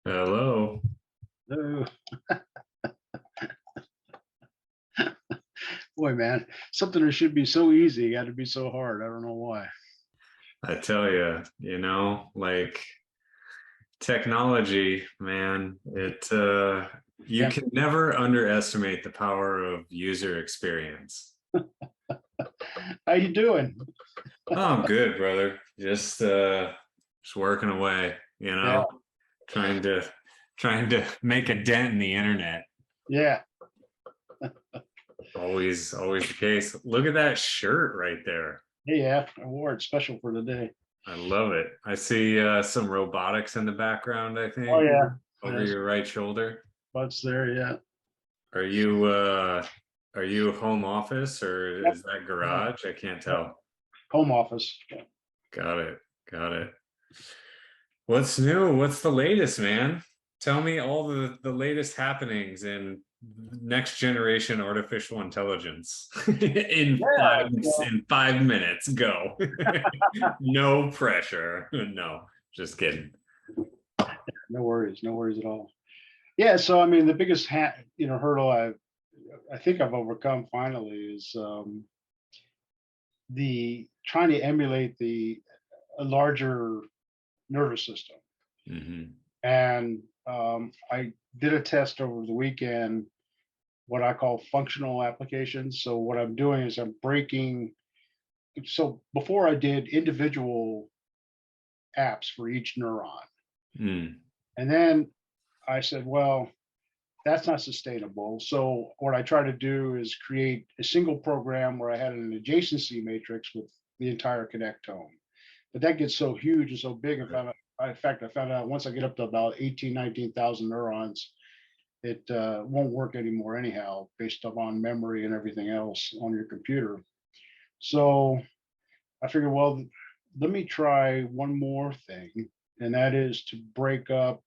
Hello. Oh, boy, man, something that should be so easy got to be so hard. I don't know why. I tell you, like technology, man, you Yeah, can never underestimate the power of user experience. how you doing? Oh, I'm good, brother. Just working away, Yeah, trying to trying to make a dent in the internet. yeah, Always the case. Look at that shirt right there. yeah. Award special for the day. I love it. I see some robotics in the background, I Oh think, yeah, over yes, your right shoulder. butts there. Yeah. Are you are you home office or Yep. is that Yeah. garage? I can't Yep. tell. Home office. Yeah. Got it. Got it. What's new? What's the latest, man? Tell me all the latest happenings in next generation artificial intelligence Yeah, so, in 5 minutes. Go. No pressure. No, just kidding. no worries, no worries at all. Yeah. So I mean, the biggest hurdle I think I've overcome finally is the trying to emulate the a larger nervous system. Hmm. And I did a test over the weekend, what I call functional applications. So what I'm doing is I'm breaking. So before I did individual apps for each neuron, Mm. and then I said, well, that's not sustainable. So what I try to do is create a single program where I had an adjacency matrix with the entire connectome. But that gets so huge and so big. In fact, I found out once I get up to about 18, 19,000 neurons, it won't work anymore anyhow, based upon memory and everything else on your computer. So I figured, well, let me try one more thing, and that is to break up,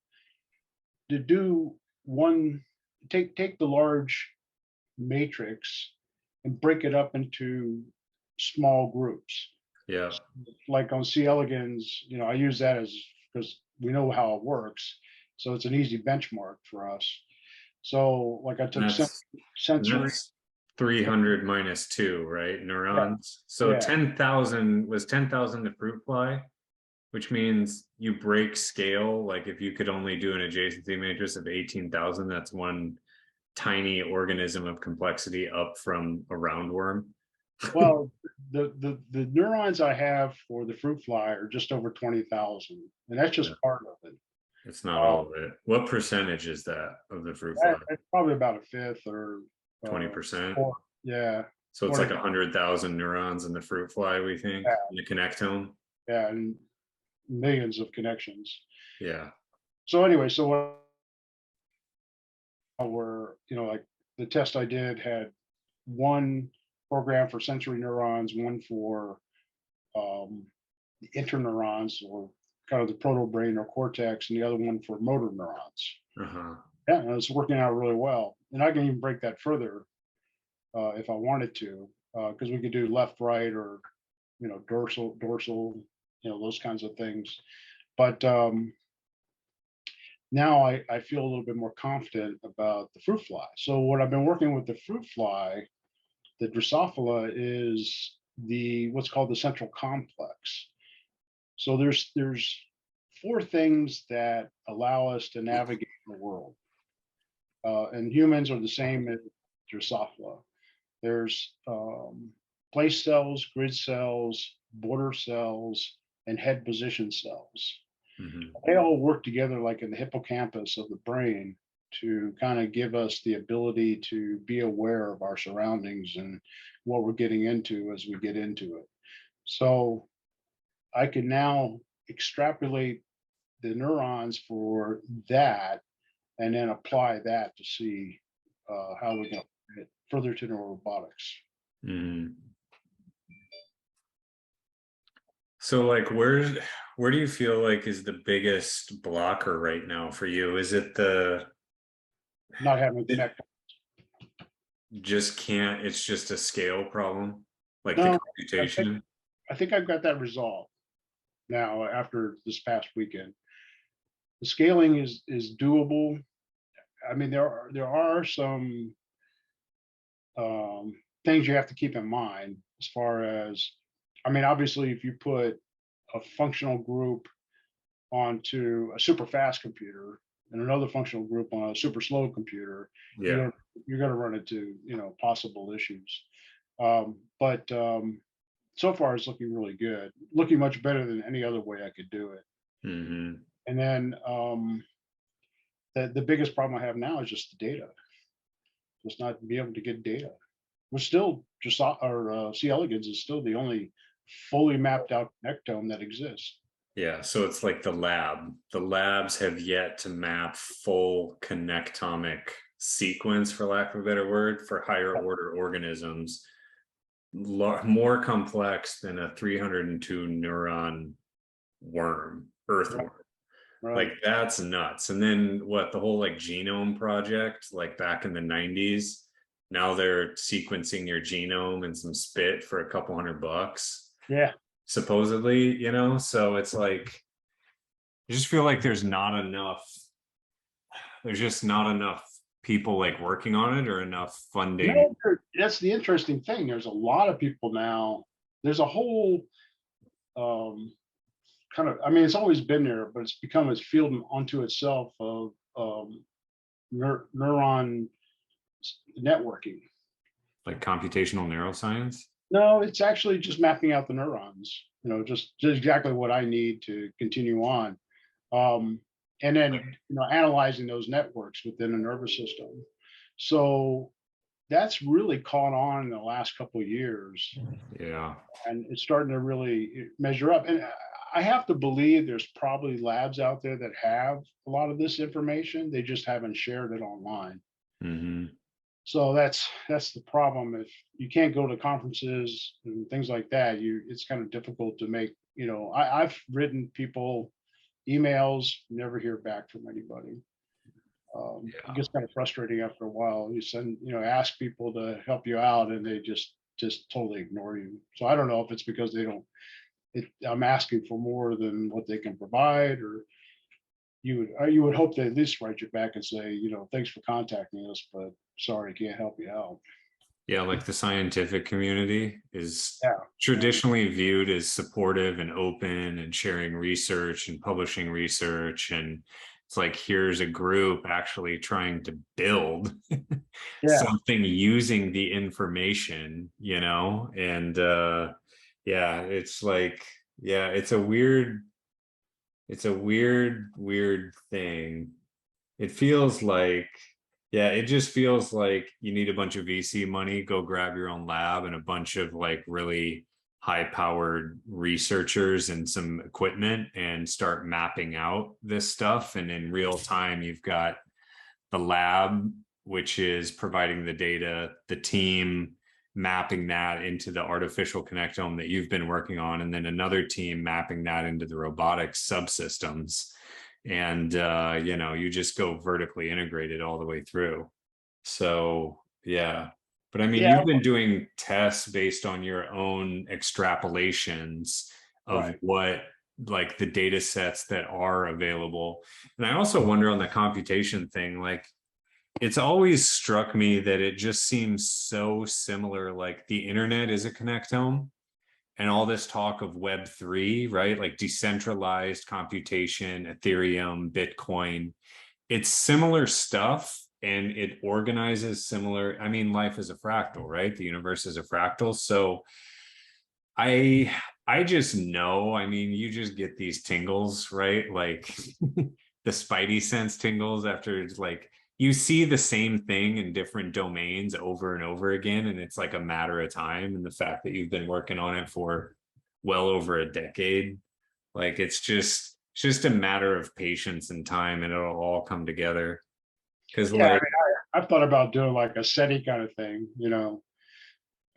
to do one, take the large matrix and break it up into small groups. Yeah. Like on C. elegans, I use that as because we know how it works. So it's an easy benchmark for us. So like I And took sensory. that's 300 minus 2, right? Yeah, Neurons. So yeah. 10,000 was 10,000 the fruit fly, which means you break scale. Like if you could only do an adjacency matrix of 18,000, that's one tiny organism of complexity up from a roundworm. Well, the neurons I have for the fruit fly are just over 20,000, and that's Yeah, just part of it. it's not Uh, all of it. What percentage is that of the fruit fly? it's probably about a fifth or 20%. four. Yeah, So it's 20. like 100,000 neurons in the fruit fly, we think, Yeah, in the connectome. yeah, and millions of connections. Yeah. So anyway, so what were like the test I did had one program for sensory neurons, one for um, the interneurons or kind of the protobrain or cortex, and the other one for motor neurons. Uh-huh. Yeah, and it's working out really well. And I can even break that further if I wanted to, because we could do left, right, or dorsal, those kinds of things. But now I feel a little bit more confident about the fruit fly. So what I've been working with the fruit fly, the Drosophila, is the what's called the central complex. So there's four things that allow us to navigate the world, and humans are the same as Drosophila. There's place cells, grid cells, border cells, and head position cells. Hmm. They all work together like in the hippocampus of the brain to kind of give us the ability to be aware of our surroundings and what we're getting into as we get into it. So I can now extrapolate the neurons for that and then apply that to see how we can get further to neurorobotics. Hmm. So like where do you feel like is the biggest blocker right now for you? Is it the Not having it connect. just can't, it's just a scale problem, like the No, I think computation? I think I've got that resolved now after this past weekend. The scaling is doable. I mean, there are some things you have to keep in mind as far as, I mean, obviously, if you put a functional group onto a super fast computer and another functional group on a super slow computer, you're Yeah. gonna, you're gonna run into, possible issues. But so far it's looking really good, looking much better than any other way I could do it. Hmm. And then the biggest problem I have now is just the data, just not be able to get data. We're still just our C. elegans is still the only fully mapped out connectome that exists. Yeah. So it's like the lab. The labs have yet to map full connectomic sequence, for lack of a better word, for higher order organisms, more complex than a 302 neuron worm, Right, earthworm. Like right. that's nuts. And then what, the whole like genome project, like back in the 90s, now they're sequencing your genome and some spit for a couple $100, Yeah. supposedly, so it's like I just feel like there's just not enough people like working on it or enough funding. That's the interesting thing. There's a lot of people now. There's a whole um, kind of, I mean, it's always been there, but it's become its field unto itself of neuron networking. Like computational neuroscience. No, it's actually just mapping out the neurons, just exactly what I need to continue on. Um, and then, analyzing those networks within the nervous system. So that's really caught on in the last couple of years, Yeah. and it's starting to really measure up. And I have to believe there's probably labs out there that have a lot of this information. They just haven't shared it online. Hmm. So that's the problem. If you can't go to conferences and things like that, it's kind of difficult to make. I've written people emails, never hear back from anybody. It Yeah. gets kind of frustrating after a while. You send, ask people to help you out, and they just totally ignore you. So I don't know if it's because they don't. I'm asking for more than what they can provide, or you would hope they at least write you back and say, thanks for contacting us, but sorry, can't help you out. Yeah, like the scientific community is Yeah, yeah, traditionally viewed as supportive and open and sharing research and publishing research. And it's like, here's a group actually trying to build yeah, something using the information, and yeah, it's like, yeah, weird thing. It feels like, yeah, it just feels like you need a bunch of VC money, go grab your own lab and a bunch of like really high powered researchers and some equipment and start mapping out this stuff. And in real time, you've got the lab, which is providing the data, the team mapping that into the artificial connectome that you've been working on, and then another team mapping that into the robotics subsystems. And you just go vertically integrated all the way through. So yeah. But I mean, yeah. you've been doing tests based on your own extrapolations of Right. what, like, the data sets that are available. And I also wonder on the computation thing, like, it's always struck me that it just seems so similar. Like the internet is a connectome, and all this talk of Web3, right? Like decentralized computation, Ethereum, Bitcoin, it's similar stuff and it organizes similar. I mean, life is a fractal, right? The universe is a fractal. So I I just know, I mean, you just get these tingles, right? Like the spidey sense tingles after, it's like you see the same thing in different domains over and over again, and it's like a matter of time. And the fact that you've been working on it for well over a decade, like it's just a matter of patience and time, and it'll all come together. Because Yeah, I like, mean, I've thought about doing like a SETI kind of thing,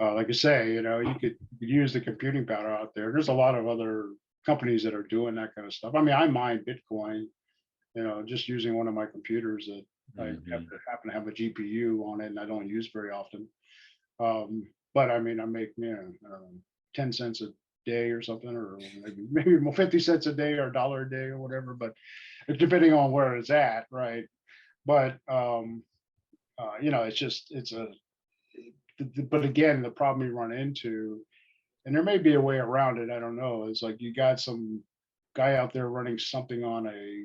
like I say, you could use the computing power out there. There's a lot of other companies that are doing that kind of stuff. I mean, I mine Bitcoin, just using one of my computers that I mhm. happen to have a GPU on it, and I don't use very often. But I mean, I make 10 cents a day or something, or maybe 50 cents a day or $1 a day or whatever. But depending on where it's at, right? But it's just but again, the problem you run into, and there may be a way around it, I don't know, is like you got some guy out there running something on a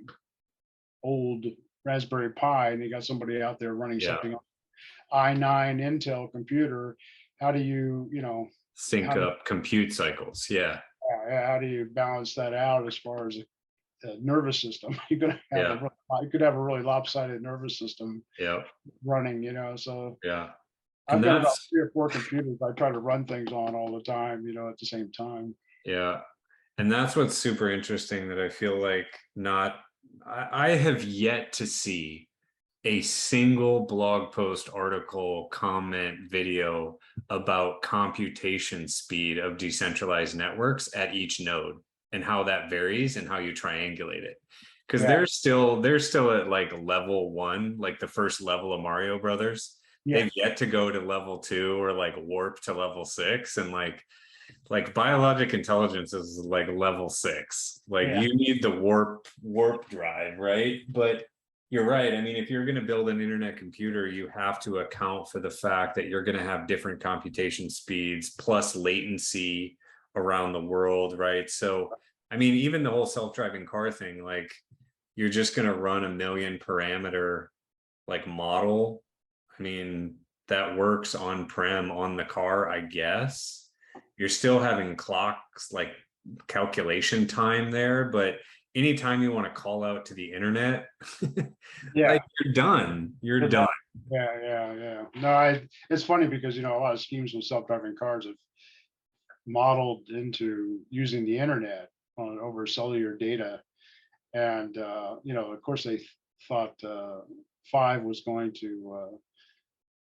old Raspberry Pi, and you got somebody out there running Yeah. something on i9 Intel computer. How do you, Sync how do up compute cycles. Yeah. how do you balance that out as far as the nervous system? You're gonna have Yeah. you could have a really lopsided nervous system Yeah. running, so Yeah. And I've got about that's, 3 or 4 computers I try to run things on all the time, at the same time. yeah. And that's what's super interesting that I feel like not, I have yet to see a single blog post, article, comment, video about computation speed of decentralized networks at each node and how that varies and how you triangulate it. Because Yeah, they're still at like level one, like the first level of Mario Brothers. yeah, They've yet to go to level two or like warp to level six. And like biologic intelligence is like level six. Like yeah, you need the warp drive, right? But you're right. I mean, if you're going to build an internet computer, you have to account for the fact that you're going to have different computation speeds plus latency around the world, right? So, I mean, even the whole self-driving car thing, like you're just going to run a million parameter like model. I mean, that works on-prem on the car, I guess. You're still having clocks like calculation time there, but anytime you want to call out to the internet, yeah. like you're done. You're done. Yeah, yeah, yeah. No, it's funny because a lot of schemes with self-driving cars have modeled into using the internet on over cellular data. And of course they thought 5 was going to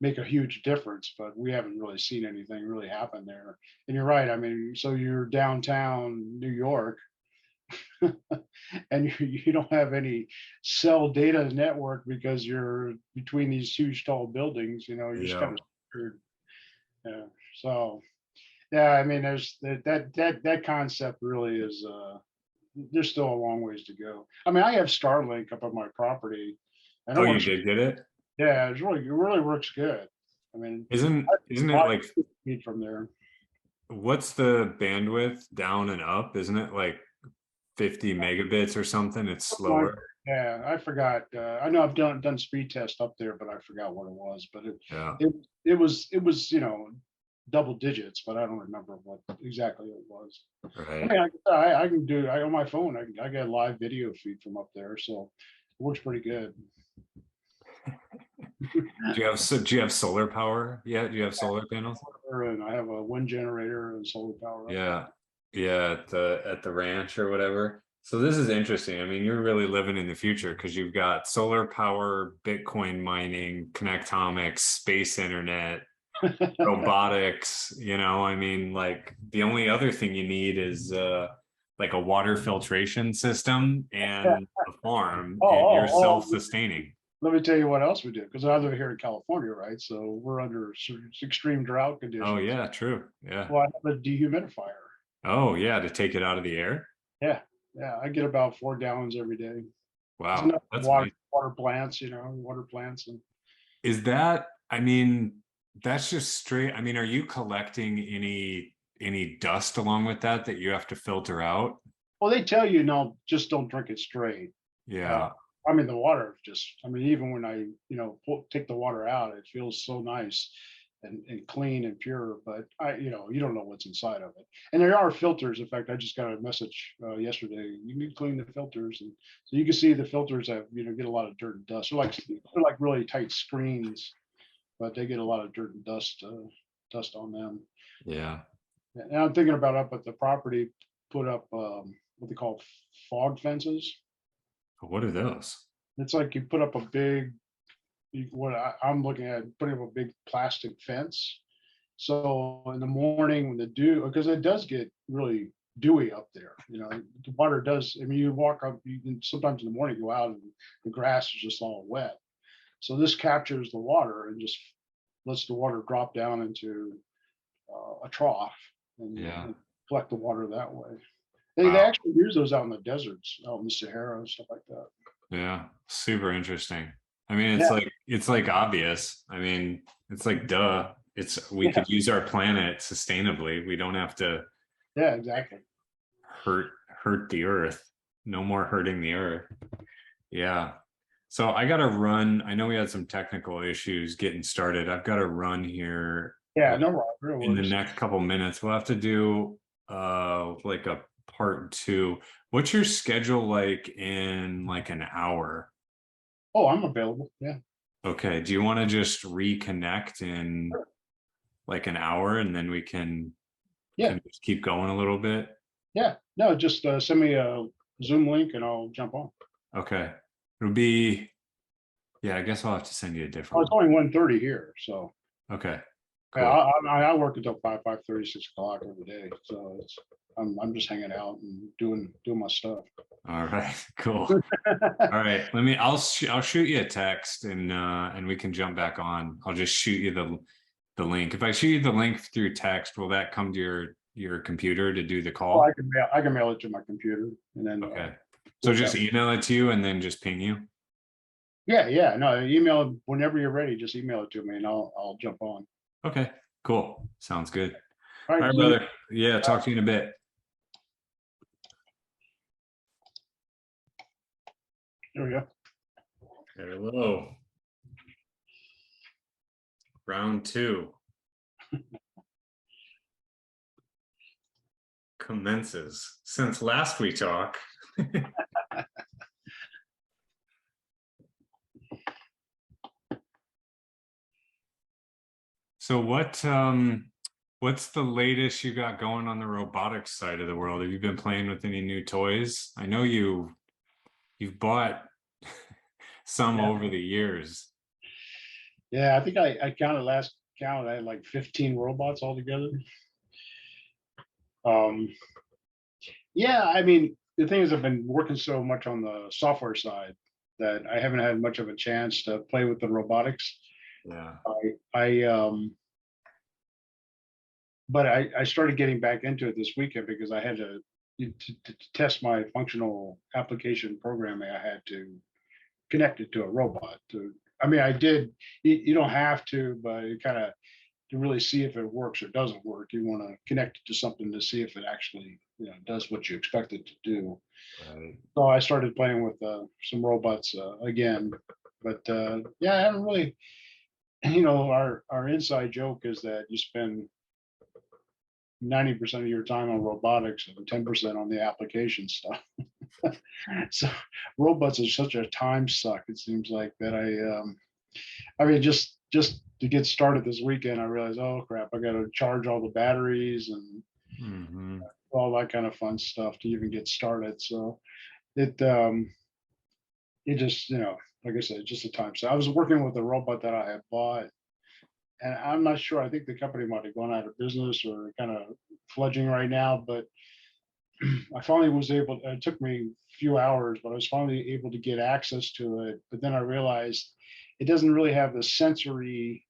make a huge difference, but we haven't really seen anything really happen there. And you're right. I mean, so you're downtown New York, and you don't have any cell data network because you're between these huge tall buildings. You're just kind Yeah. of screwed. Yeah. So yeah, I mean, there's that concept really is. There's still a long ways to go. I mean, I have Starlink up on my property, and it Oh, you works. did get it? Yeah, it really works good. I mean, Isn't I it like feed from there. what's the bandwidth down and up? Isn't it like 50 megabits or something? It's slower. Yeah, I forgot. I know I've done speed test up there, but I forgot what it was. But Yeah. it was double digits, but I don't remember what exactly it was. I Right. mean, I can do on my phone. I get a live video feed from up there, so it works pretty good. Do you have solar power yet? Do you have solar panels? And I have a wind generator and solar power up there. Yeah. Yeah, at the ranch or whatever. So this is interesting. I mean, you're really living in the future because you've got solar power, Bitcoin mining, connectomics, space internet, robotics, I mean, like the only other thing you need is like a water filtration system and a farm, Oh, and you're oh, oh, self-sustaining. let me tell you what else we do, because I live here in California, right? So we're under extreme drought Oh conditions. yeah, true. Yeah. Well, I have a dehumidifier. Oh yeah, to take it out of the air. Yeah, yeah, I get about 4 gallons every day. It's Wow, enough that's water, amazing. water plants, and Is that, I mean, that's just straight. I mean, are you collecting any dust along with that you have to filter out? well, they tell you no, just don't drink it straight. Uh, Yeah. I mean, the water just, I mean, even when I, take the water out, it feels so nice and clean and pure. But you don't know what's inside of it. And there are filters. In fact, I just got a message yesterday. You need to clean the filters, and so you can see the filters have, get a lot of dirt and dust. They're like really tight screens, but they get a lot of dirt and dust on them. Yeah. And I'm thinking about up at the property, put up what they call fog fences. What are those? It's like you put up a big, what I'm looking at, putting up a big plastic fence. So in the morning when the dew, because it does get really dewy up there, the water does. I mean, you walk up, you can sometimes in the morning go out and the grass is just all wet. So this captures the water and just lets the water drop down into a trough and, Yeah. and collect the water that way. They Wow. actually use those out in the deserts, out in the Sahara and stuff like that. Yeah. Super interesting. I mean, Yeah, it's like obvious. I mean, it's like duh. We yeah, could use our planet sustainably. We don't have to yeah, exactly. hurt hurt the earth. No more hurting the earth. Yeah. So I got to run. I know we had some technical issues getting started. I've got to run here Yeah, no, no in the worries. next couple minutes. We'll have to do like a part two. What's your schedule like in like an hour? Oh, I'm available. Yeah, Okay. Do you want to just reconnect in sure. like an hour and then we Yeah, can just keep going a little bit? yeah. No, just send me a Zoom link and I'll jump on. Okay. It'll be, yeah, I guess I'll have to send you a Oh, different it's only 1:30 here, so one. Okay. yeah, Cool. I work until 5:30, 6 o'clock every day. So I'm just hanging out and doing my stuff. All right. Cool. All right. I'll shoot you a text and we can jump back on. I'll just shoot you the link. If I shoot you the link through text, will that come to your computer to do the Well, call? I can mail it to my computer and then Okay. So work just out. email it to you and then just ping you. Yeah, yeah. No, email whenever you're ready. Just email it to me and I'll jump on. Okay. Cool. Sounds good. All All right, right, see you. brother. Yeah, talk to you in a bit. There we go. Hello. Round two commences. Since last we talked. So what's the latest you got going on the robotics side of the world? Have you been playing with any new toys? I know you've bought some Yeah, over the years. yeah. I think I counted last count. I had like 15 robots altogether. Um, yeah, I mean, the thing is, I've been working so much on the software side that I haven't had much of a chance to play with the robotics. Yeah. I but I started getting back into it this weekend because I had to test my functional application programming. I had to connect it to a robot. I mean, I did. You don't have to, but it kind of to really see if it works or doesn't work. You want to connect it to something to see if it actually does what you expect it to do. Right. So I started playing with some robots again, but yeah, I haven't really. Our inside joke is that you spend 90% of your time on robotics and 10% on the application stuff. So robots are such a time suck. It seems like that I mean, just to get started this weekend, I realized, oh crap, I got to charge all the batteries and Hmm. all that kind of fun stuff to even get started. So it it just like I said, just a time. So I was working with a robot that I had bought, and I'm not sure. I think the company might have gone out of business or kind of fledging right now, but I finally was able. It took me a few hours, but I was finally able to get access to it. But then I realized it doesn't really have the sensory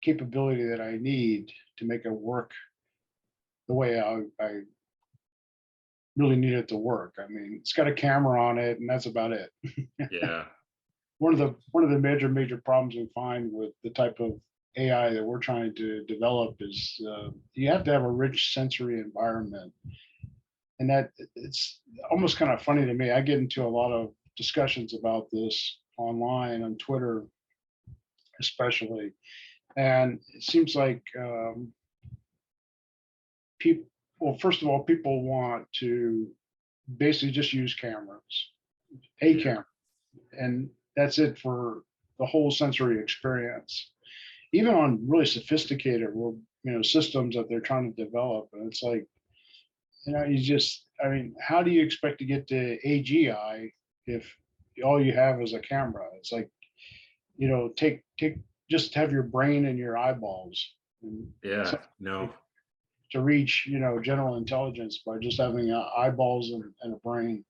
capability that I need to make it work the way I really need it to work. I mean, it's got a camera on it, and that's about it. Yeah. One of the major problems we find with the type of AI that we're trying to develop is you have to have a rich sensory environment, and that it's almost kind of funny to me. I get into a lot of discussions about this online on Twitter, especially, and it seems like people. Well, first of all, people want to basically just use cameras, a Yeah. camera, and that's it for the whole sensory experience. Even on really sophisticated, systems that they're trying to develop, and it's like, I mean, how do you expect to get to AGI if all you have is a camera? It's like, take just have your brain and your eyeballs, and Yeah. so No. to reach, general intelligence by just having eyeballs and a brain.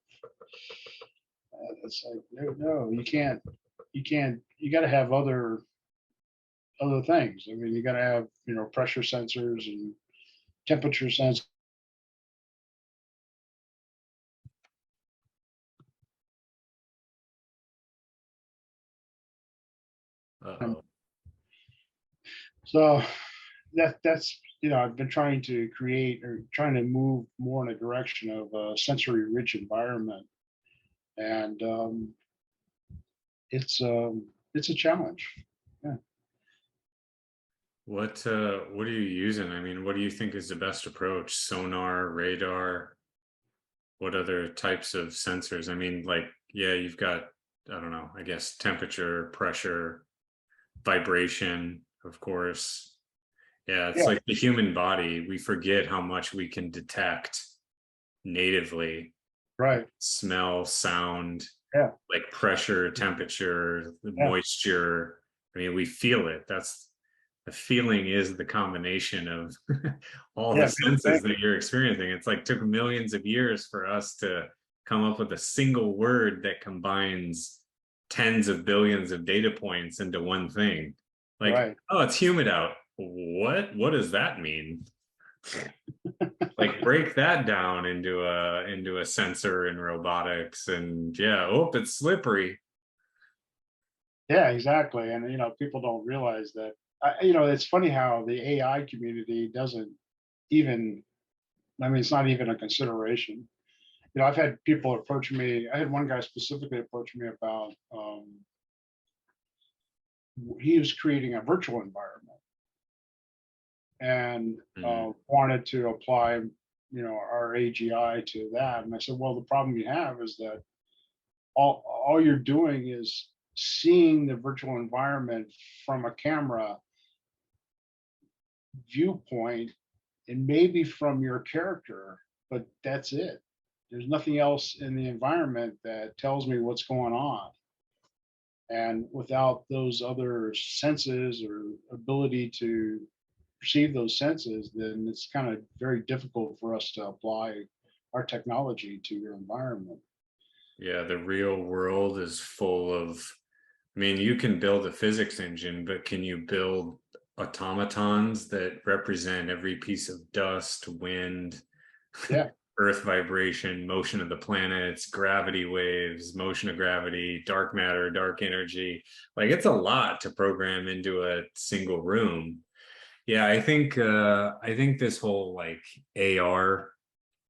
It's like, no, you got to have other things. I mean, you got to have, pressure sensors and temperature sensors Um, Uh-oh. So that's I've been trying to create or trying to move more in a direction of a sensory rich environment, and it's a challenge. Yeah. What are you using? I mean, what do you think is the best approach? Sonar, radar? What other types of sensors? I mean, like, yeah, you've got, I don't know, I guess temperature, pressure, vibration, of course. Yeah, it's Yeah. like the human body. We forget how much we can detect natively. Right. Smell, sound, Yeah. like pressure, temperature, the Yeah. moisture. I mean, we feel it. That's the feeling is the combination of all the Yeah. senses that you're experiencing. It's like took millions of years for us to come up with a single word that combines tens of billions of data points into one thing. Like, Right. oh, it's humid out. What does that mean? Like break that down into a sensor in robotics, and yeah, oh, it's slippery. Yeah. Exactly. And people don't realize that. It's funny how the AI community doesn't even. I mean, it's not even a consideration. I've had people approach me. I had one guy specifically approach me about he was creating a virtual environment and Mm. wanted to apply, our AGI to that. And I said, well, the problem you have is that all you're doing is seeing the virtual environment from a camera viewpoint and maybe from your character, but that's it. There's nothing else in the environment that tells me what's going on. And without those other senses or ability to perceive those senses, then it's kind of very difficult for us to apply our technology to your environment. Yeah, the real world is full of, I mean, you can build a physics engine, but can you build automatons that represent every piece of dust, wind, Yeah, earth vibration, motion of the planets, gravity waves, motion of gravity, dark matter, dark energy? Like it's a lot to program into a single room. Yeah, I think this whole like AR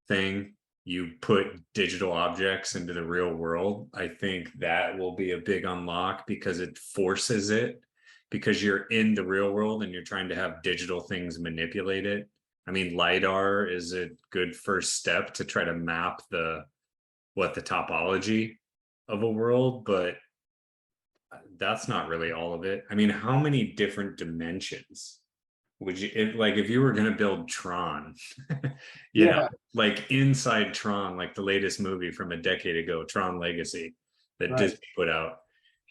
thing, you put digital objects into the real world, I think that will be a big unlock because it forces it, because you're in the real world and you're trying to have digital things manipulate it. I mean, LiDAR is a good first step to try to map the topology of a world, but that's not really all of it. I mean, how many different dimensions would you, if you were going to build Tron, you know, yeah, like inside Tron, like the latest movie from a decade ago, Tron Legacy, that right, Disney put out,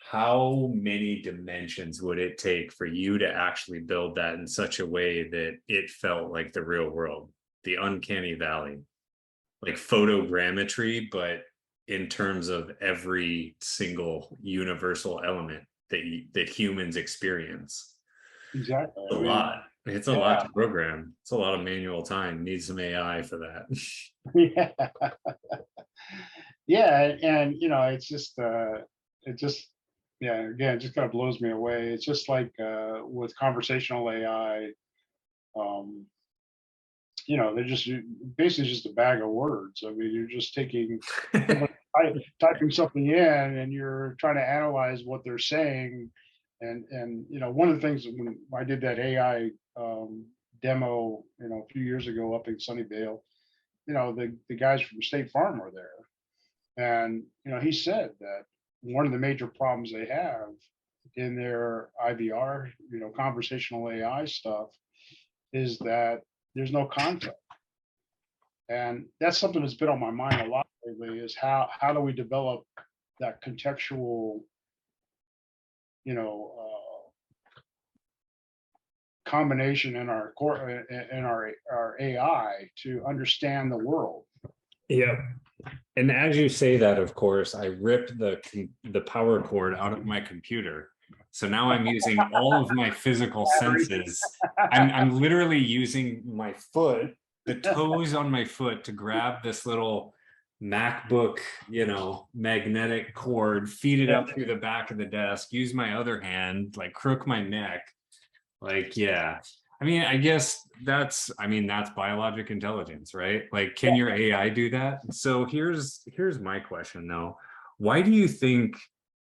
how many dimensions would it take for you to actually build that in such a way that it felt like the real world, the uncanny valley, like photogrammetry, but in terms of every single universal element that humans experience? exactly. A I mean, lot. It's a lot yeah, to program. It's a lot of manual time. Need some AI for that. yeah, yeah, and it just, yeah, again, it just kind of blows me away. It's just like with conversational AI. Um, they're just basically just a bag of words. I mean, you're just taking somebody typing something in and you're trying to analyze what they're saying. And one of the things that when I did that AI demo, a few years ago up in Sunnyvale, the guys from State Farm were there. And he said that one of the major problems they have in their IVR, conversational AI stuff, is that there's no context. And that's something that's been on my mind a lot lately is how do we develop that contextual, combination in our core in our AI to understand the world. Yeah. And as you say that, of course, I ripped the power cord out of my computer. So now I'm using all of my physical senses. I'm literally using my foot, the toes on my foot to grab this little MacBook, you know, magnetic cord, feed it up through the back of the desk, use my other hand, like crook my neck. Like, yeah. I mean, I guess that's biologic intelligence, right? Like, can your AI do that? So here's my question though. Why do you think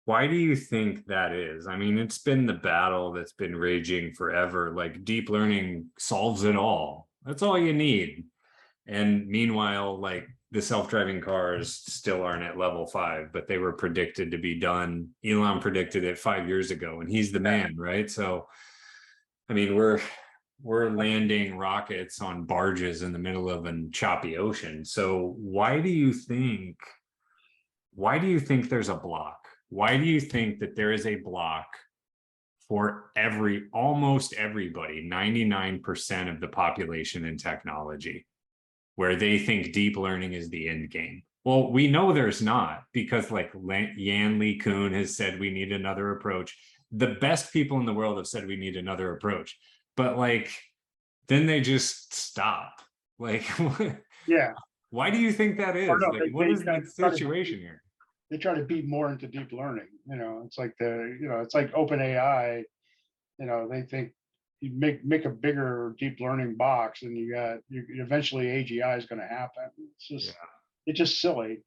that is? I mean, it's been the battle that's been raging forever. Like deep learning solves it all. That's all you need. And meanwhile, like the self-driving cars still aren't at level 5, but they were predicted to be done. Elon predicted it 5 years ago, and he's the man, right? So, I mean, we're landing rockets on barges in the middle of a choppy ocean. So why do you think there's a block? Why do you think that there is a block for almost everybody, 99% of the population in technology, where they think deep learning is the end game? Well, we know there's not, because like Yan LeCun has said we need another approach. The best people in the world have said we need another approach, but like then they just stop. Like, Yeah. why do you think that is? Or no, Like, what is the situation here? they try to beat more into deep learning. It's like it's like OpenAI. They think you make a bigger deep learning box, and eventually AGI is going to happen. It's just silly,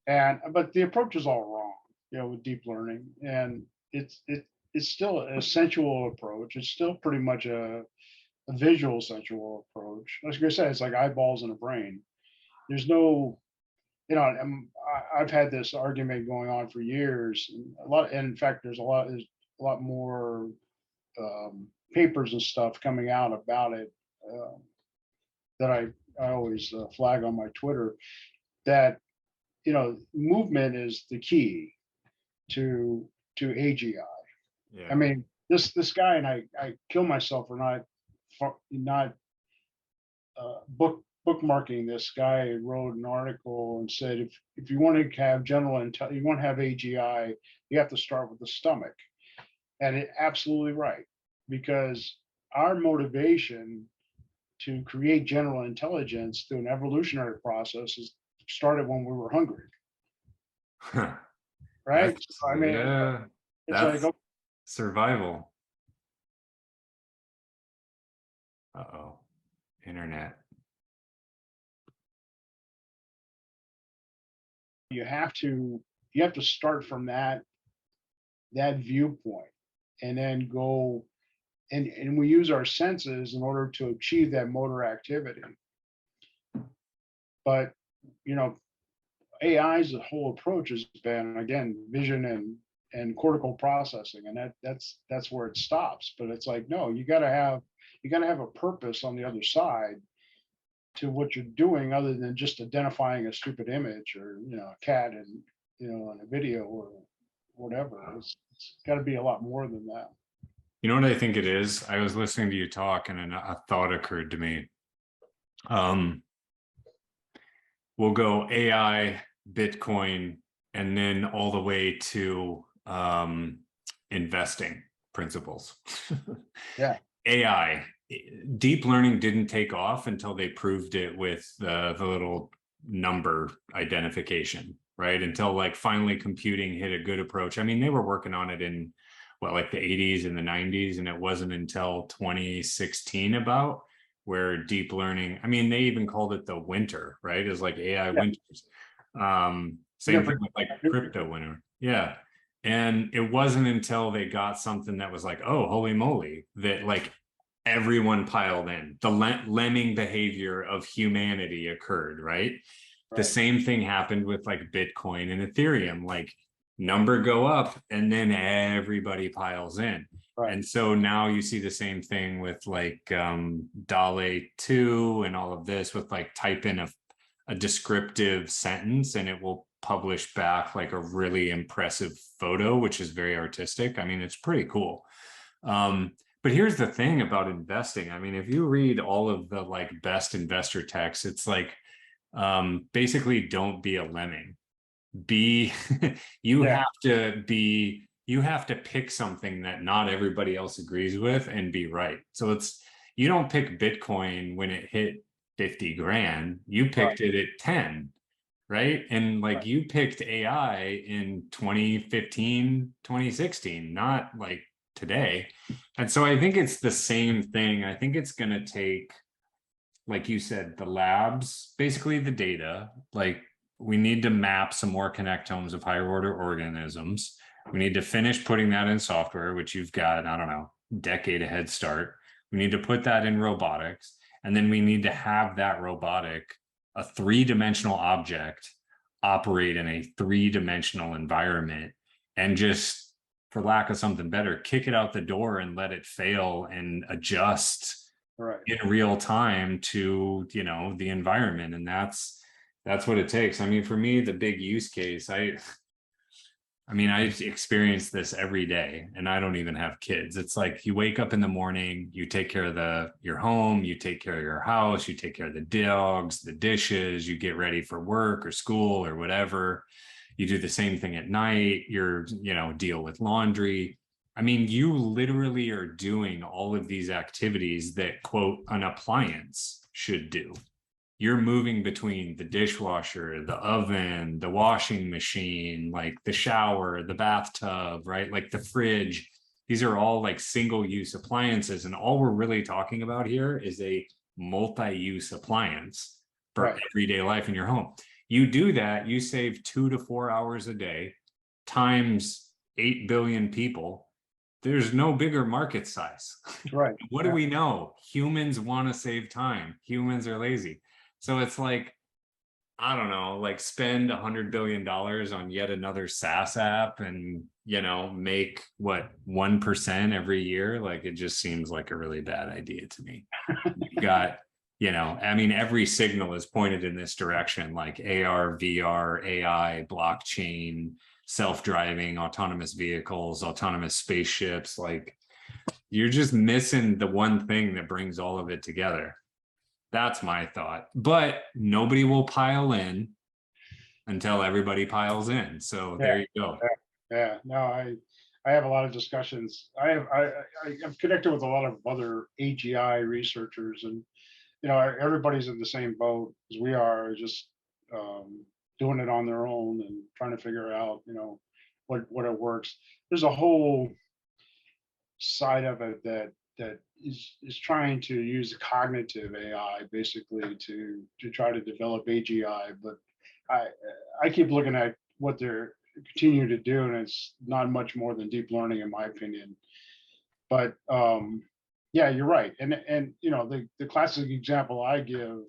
but the approach is all wrong. With deep learning, and it's still a sensual approach. It's still pretty much a visual sensual approach. Like I said, it's like eyeballs in a brain. There's no I've had this argument going on for years. And in fact, there's a lot more papers and stuff coming out about it that I always flag on my Twitter. That movement is the key to AGI. Yeah. I mean, this guy, and I kill myself for not bookmarking this. Guy wrote an article and said if you want to have you want to have AGI, you have to start with the stomach. And it's absolutely right, because our motivation to create general intelligence through an evolutionary process started when we were hungry. Right? I mean, yeah, it's that's like, survival. Uh-oh, internet. you have to start from that viewpoint, and then go and we use our senses in order to achieve that motor activity. But AI's whole approach has been, again, vision and cortical processing, and that's where it stops. But it's like, no, you got to have a purpose on the other side to what you're doing, other than just identifying a stupid image, or a cat and in a video or whatever. It's got to be a lot more than that. You know what I think it is? I was listening to you talk, and a thought occurred to me. We'll go AI, Bitcoin, and then all the way to investing principles. Yeah. AI, deep learning didn't take off until they proved it with the little number identification, right? Until like finally computing hit a good approach. I mean, they were working on it in like the 80s and the 90s, and it wasn't until 2016 about where deep learning, I mean, they even called it the winter, right? It's like AI winters. Same thing with like crypto winter. Yeah. And it wasn't until they got something that was like, oh, holy moly, that like everyone piled in. The lemming behavior of humanity occurred, right? The same thing happened with like Bitcoin and Ethereum. Like number go up, and then everybody piles in. Right. And so now you see the same thing with like DALL-E 2 and all of this, with like type in a descriptive sentence and it will publish back like a really impressive photo, which is very artistic. I mean, it's pretty cool. But here's the thing about investing. I mean, if you read all of the like best investor texts, it's like basically don't be a lemming. You have to pick something that not everybody else agrees with and be right. So you don't pick Bitcoin when it hit 50 grand, you picked it at 10, right? And like you picked AI in 2015, 2016, not like today. And so I think it's the same thing. I think it's going to take, like you said, the labs, basically the data, like we need to map some more connectomes of higher order organisms. We need to finish putting that in software, which you've got, I don't know, decade of head start. We need to put that in robotics. And then we need to have that robotic, a three-dimensional object, operate in a three-dimensional environment and just, for lack of something better, kick it out the door and let it fail and adjust in real time to, you know, the environment. And that's what it takes. I mean, for me, the big use case, I mean, I experience this every day and I don't even have kids. It's like you wake up in the morning, you take care of your home, you take care of your house, you take care of the dogs, the dishes, you get ready for work or school or whatever. You do the same thing at night, deal with laundry. I mean, you literally are doing all of these activities that, quote, an appliance should do. You're moving between the dishwasher, the oven, the washing machine, like the shower, the bathtub, right? Like the fridge. These are all like single-use appliances. And all we're really talking about here is a multi-use appliance for everyday life in your home. You do that, you save 2 to 4 hours a day times 8 billion people. There's no bigger market size. Right. What do we know? Humans want to save time. Humans are lazy. So it's like, I don't know, like spend $100 billion on yet another SaaS app and, make what, 1% every year. Like, it just seems like a really bad idea to me. You got, I mean, every signal is pointed in this direction, like AR, VR, AI, blockchain, self-driving, autonomous vehicles, autonomous spaceships. Like, you're just missing the one thing that brings all of it together. That's my thought. But nobody will pile in until everybody piles in. So there you go. Yeah. No, I have a lot of discussions. I'm connected with a lot of other AGI researchers, and everybody's in the same boat as we are, just doing it on their own and trying to figure out, what it works. There's a whole side of it that is trying to use cognitive AI basically to try to develop AGI, but I keep looking at what they're continue to do, and it's not much more than deep learning in my opinion. But yeah, you're right, and the classic example I give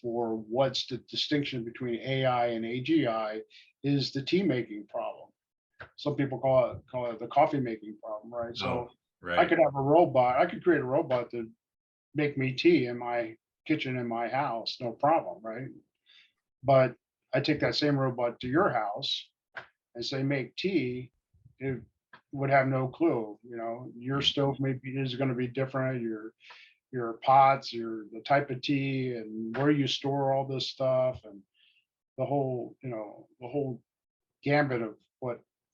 for what's the distinction between AI and AGI is the tea making problem. Some people call it the coffee making problem, right? So I could have a robot. I could create a robot to make me tea in my kitchen in my house, no problem, right? But I take that same robot to your house and say make tea, it would have no clue. Your stove maybe is going to be different. Your pots, the type of tea, and where you store all this stuff, and the whole gambit of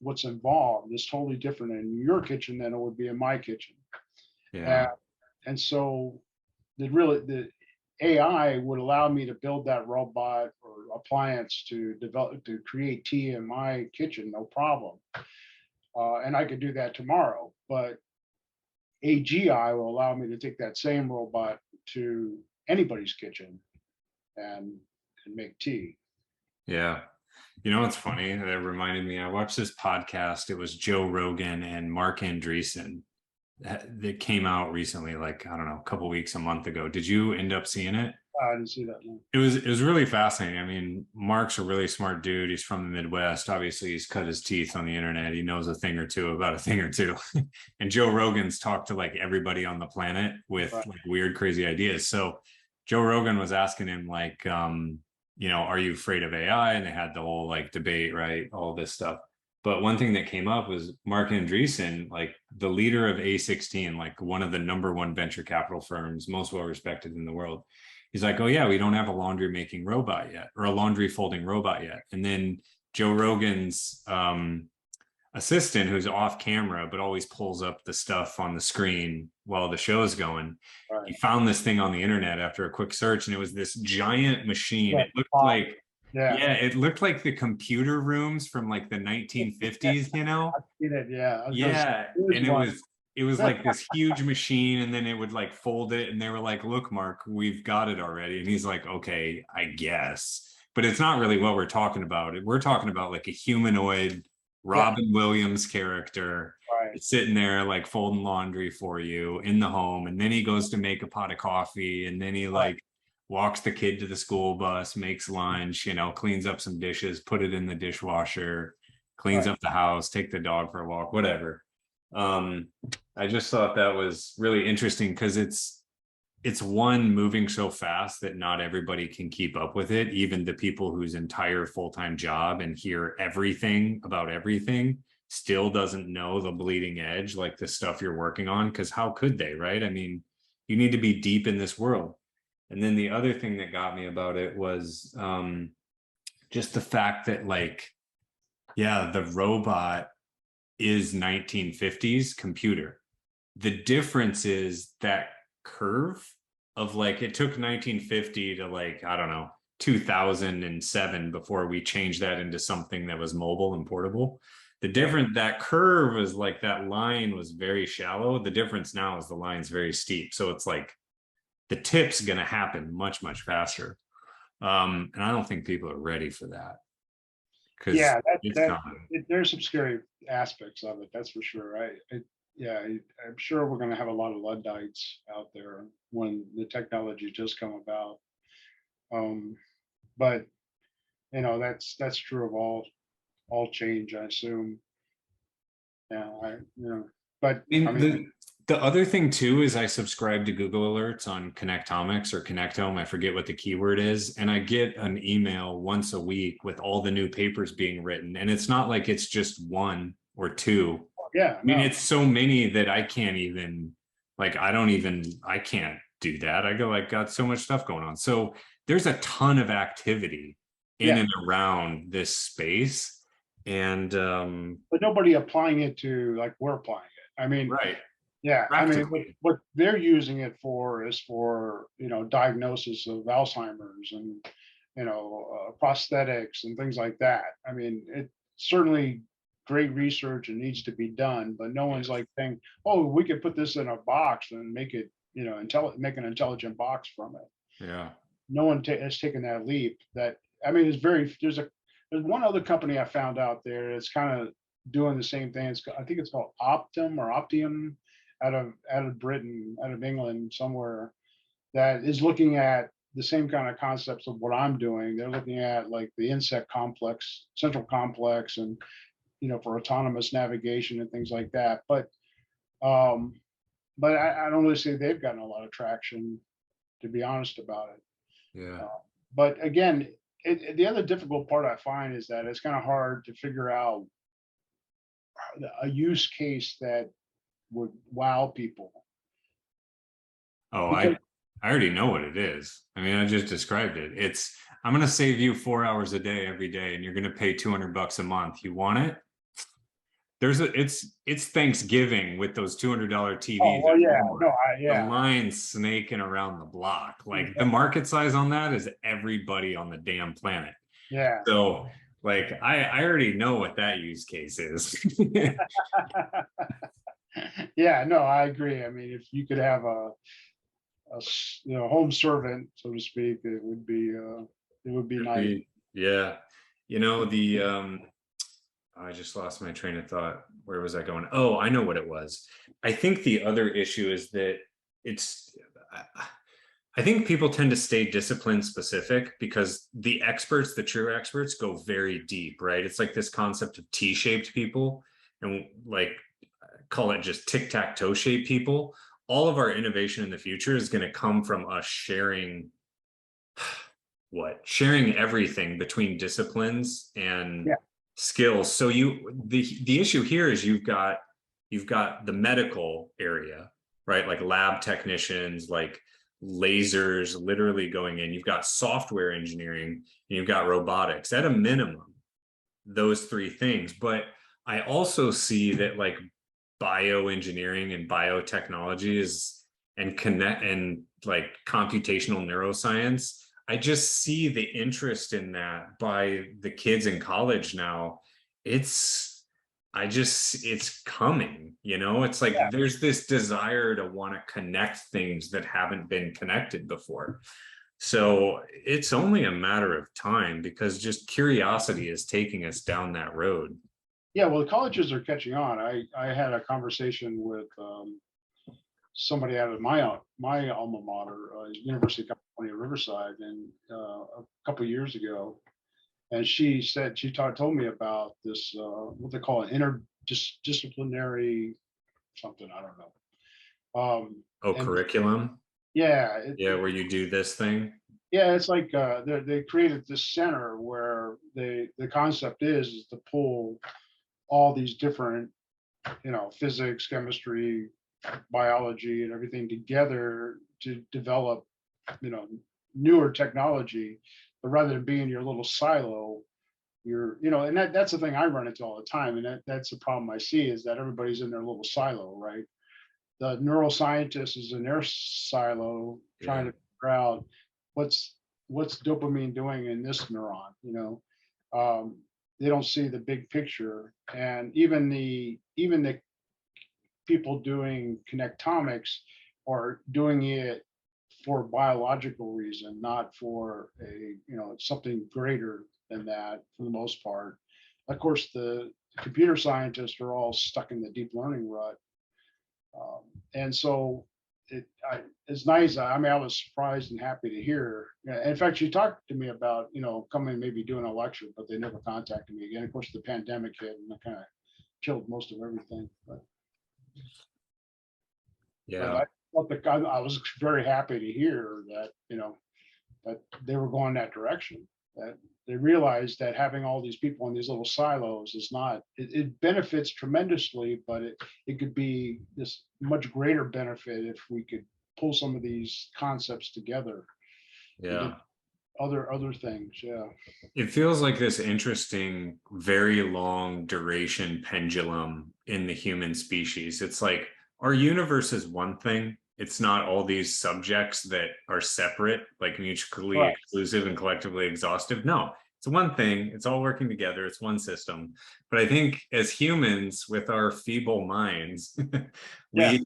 what's involved is totally different in your kitchen than it would be in my kitchen. Yeah. And so the AI would allow me to build that robot or appliance to create tea in my kitchen, no problem. And I could do that tomorrow, but AGI will allow me to take that same robot to anybody's kitchen and make tea. Yeah. What's funny? That reminded me, I watched this podcast. It was Joe Rogan and Mark Andreessen that came out recently, like, I don't know, a couple weeks, a month ago. Did you end up seeing it? I didn't see that. No. It was really fascinating. I mean, Mark's a really smart dude. He's from the Midwest. Obviously, he's cut his teeth on the internet. He knows a thing or two about a thing or two. And Joe Rogan's talked to like everybody on the planet with like weird, crazy ideas. So Joe Rogan was asking him like, are you afraid of AI? And they had the whole like debate, right? All this stuff. But one thing that came up was Mark Andreessen, like the leader of A16, like one of the #1 venture capital firms, most well-respected in the world. He's like, oh yeah, we don't have a laundry making robot yet, or a laundry folding robot yet. And then Joe Rogan's assistant, who's off camera, but always pulls up the stuff on the screen while the show is going. He found this thing on the internet after a quick search, and it was this giant machine. It looked like Yeah. Yeah, it looked like the computer rooms from like the Yeah, 1950s, you know? I've seen it. Yeah. I was gonna say, Yeah, here's and one. it was like this huge machine, and then it would like fold it, and they were like, "Look, Mark, we've got it already." And he's like, "Okay, I guess." But it's not really what we're talking about. We're talking about like a humanoid Yeah. Robin Williams character Right. sitting there like folding laundry for you in the home, and then he goes to make a pot of coffee, and then he Right. like walks the kid to the school bus, makes lunch, you know, cleans up some dishes, put it in the dishwasher, cleans Right. up the house, take the dog for a walk, whatever. Um, I just thought that was really interesting because it's one moving so fast that not everybody can keep up with it. Even the people whose entire full-time job and hear everything about everything still doesn't know the bleeding edge, like the stuff you're working on, because how could they, right? I mean, you need to be deep in this world. And then the other thing that got me about it was just the fact that, like, yeah, the robot is 1950s computer. The difference is that curve of like it took 1950 to like, I don't know, 2007 before we changed that into something that was mobile and portable. The Right. different that curve is like that line was very shallow. The difference now is the line's very steep. So it's like the tip's going to happen much, much faster. And I don't think people are ready for that because Yeah. That it's that coming. there's some scary aspects of it. That's for sure. Yeah. I'm sure we're going to have a lot of Luddites out there when the technology just come about. Um, but that's true of all change, I assume. Yeah. But I I mean, mean, the other thing too is I subscribe to Google Alerts on Connectomics or Connectome. I forget what the keyword is, and I get an email once a week with all the new papers being written. And it's not like it's just one or two. yeah. I mean, No. it's so many that I can't even like I can't do that. I go like got so much stuff going on. So there's a ton of activity in Yeah. and around this space. And But nobody applying it to like we're applying it. I mean, right, yeah, I mean, practically. what they're using it for is for, diagnosis of Alzheimer's and, prosthetics and things like that. I mean, it's certainly great research and needs to be done, but no one's Yes. like saying, oh, we could put this in a box and make it, make an intelligent box from it. Yeah. No one has taken that leap. That I mean, there's one other company I found out there. It's kind of doing the same thing. I think it's called Optum or Optium, out of Britain, out of England somewhere, that is looking at the same kind of concepts of what I'm doing. They're looking at like the insect complex, central complex, and for autonomous navigation and things like that. Um, but I don't really say they've gotten a lot of traction, to be honest about it. Yeah. But again, the other difficult part I find is that it's kind of hard to figure out a use case that would wow people Oh, because I already know what it is. I mean, I just described it. It's I'm gonna save you 4 hours a day every day, and you're gonna pay $200 a month. You want it? There's a it's Thanksgiving with those $200 oh TVs well at yeah no Walmart. I The yeah line's snaking around the block. Like the yeah market size on that is everybody on the damn planet. yeah. So like I already know what that use case is. Yeah, no, I agree. I mean, if you could have home servant, so to speak, it would be nice. Yeah. You know, I just lost my train of thought. Where was I going? Oh, I know what it was. I think the other issue is that it's, I think people tend to stay discipline specific because the experts, the true experts, go very deep, right? It's like this concept of T-shaped people and like call it just tic-tac-toe shaped people. All of our innovation in the future is going to come from us sharing everything between disciplines and Yeah, skills. So the issue here is you've got the medical area, right? Like lab technicians, like lasers literally going in. You've got software engineering, and you've got robotics at a minimum, those three things. But I also see that like bioengineering and biotechnology is and connect and like computational neuroscience I just see the interest in that by the kids in college now. It's, it's coming, it's like there's this desire to want to connect things that haven't been connected before. So it's only a matter of time because just curiosity is taking us down that road. Yeah, well, the colleges are catching on. I had a conversation with somebody out of my alma mater, University of California, Riverside, and a couple of years ago, and she said told me about this what they call an interdisciplinary something, I don't know. Oh, And curriculum. yeah, Yeah, where you do this thing. yeah, it's like they created this center where the concept is to pull all these different, physics, chemistry, biology, and everything together to develop, you know, newer technology. But rather than being your little silo, and that's the thing I run into all the time. And that's the problem I see is that everybody's in their little silo, right? The neuroscientist is in their silo trying Yeah. to figure out what's what's dopamine doing in this neuron, they don't see the big picture. And even the people doing connectomics are doing it for biological reason, not for something greater than that for the most part. Of course, the computer scientists are all stuck in the deep learning rut. And so it's nice. I mean, I was surprised and happy to hear. Yeah, in fact, she talked to me about, coming and maybe doing a lecture, but they never contacted me again. Of course, the pandemic hit and that kind of killed most of everything. But Yeah. I was very happy to hear that, that they were going that direction, that they realized that having all these people in these little silos is not, it benefits tremendously, but it could be this much greater benefit if we could pull some of these concepts together and get Yeah. other things. Yeah. It feels like this interesting, very long duration pendulum in the human species. It's like our universe is one thing. It's not all these subjects that are separate, like mutually Right. exclusive and collectively exhaustive. No, it's one thing. It's all working together. It's one system. But I think as humans with our feeble minds, Yeah.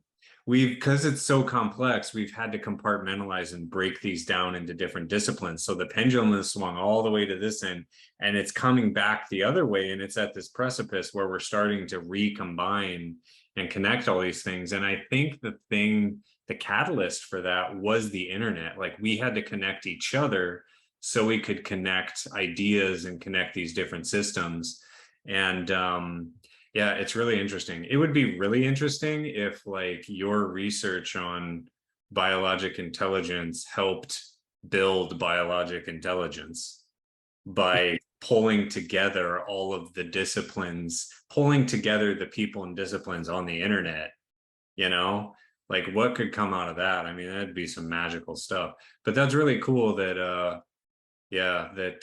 we've because it's so complex, we've had to compartmentalize and break these down into different disciplines. So the pendulum has swung all the way to this end and it's coming back the other way, and it's at this precipice where we're starting to recombine and connect all these things. And I think the catalyst for that was the internet. Like we had to connect each other so we could connect ideas and connect these different systems. And yeah, it's really interesting. It would be really interesting if like your research on biologic intelligence helped build biologic intelligence by pulling together all of the disciplines, pulling together the people and disciplines on the internet, you know? Like what could come out of that? I mean, that'd be some magical stuff. But that's really cool that yeah, that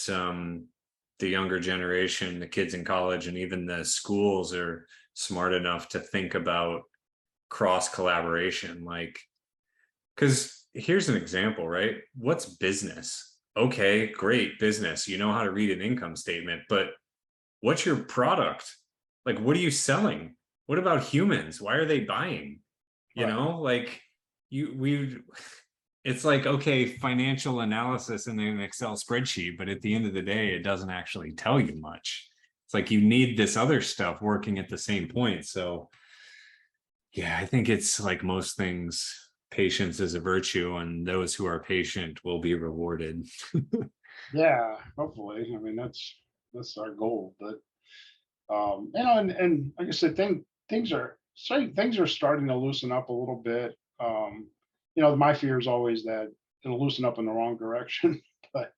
the younger generation, the kids in college, and even the schools are smart enough to think about cross collaboration. Like, because here's an example, right? What's business? Okay, great business. You know how to read an income statement, but what's your product? Like, what are you selling? What about humans? Why are they buying? Right. Like we it's like, okay, financial analysis in an Excel spreadsheet, but at the end of the day, it doesn't actually tell you much. It's like you need this other stuff working at the same point. So, yeah, I think it's like most things, patience is a virtue, and those who are patient will be rewarded. Yeah. Hopefully. I mean, that's our goal. But and like I said, things are starting to loosen up a little bit. My fear is always that it'll loosen up in the wrong direction. But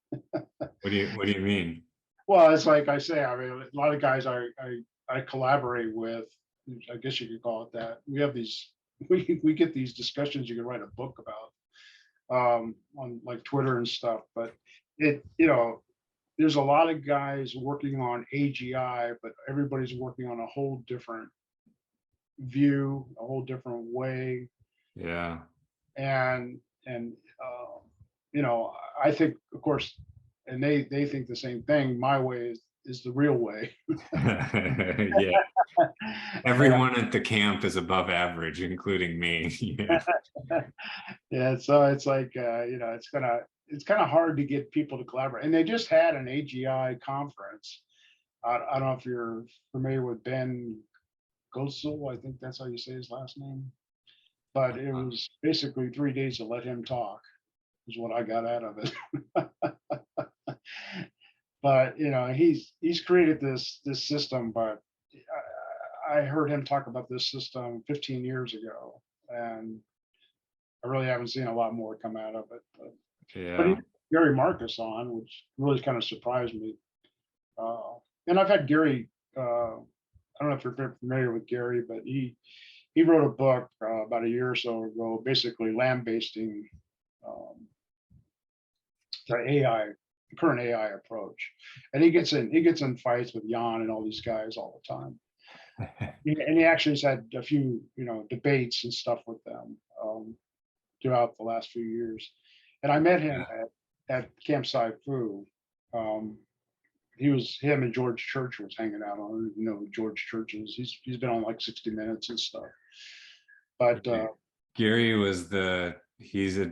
What do you mean? well, it's like I say, I mean, a lot of guys I collaborate with, I guess you could call it that. We have these we get these discussions you can write a book about on like Twitter and stuff. But there's a lot of guys working on AGI, but everybody's working on a whole different view, a whole different way. Yeah. And you know, I think, of course, and they think the same thing. My way is the real way. Yeah, And everyone at the camp is above average, including me. Yeah. yeah, so it's like you know, it's kind of hard to get people to collaborate. And they just had an AGI conference. I don't know if you're familiar with Ben Gosel. I think that's how you say his last name. But it was basically 3 days to let him talk, is what I got out of it. But you know, he's created this system. But I heard him talk about this system 15 years ago, and I really haven't seen a lot more come out of it. But he Yeah. Gary Marcus on, which really kind of surprised me. Uh, and I've had Gary. I don't know if you're familiar with Gary, but he wrote a book about a year or so ago, basically lambasting um, the AI, the current AI approach. And he gets in fights with Jan and all these guys all the time. And he actually has had a few, you know, debates and stuff with them throughout the last few years. And I met him at Camp Sci-Fu. Um, him and George Church was hanging out on, you know, who George Church is. He's been on like 60 Minutes and stuff. But Gary was he's a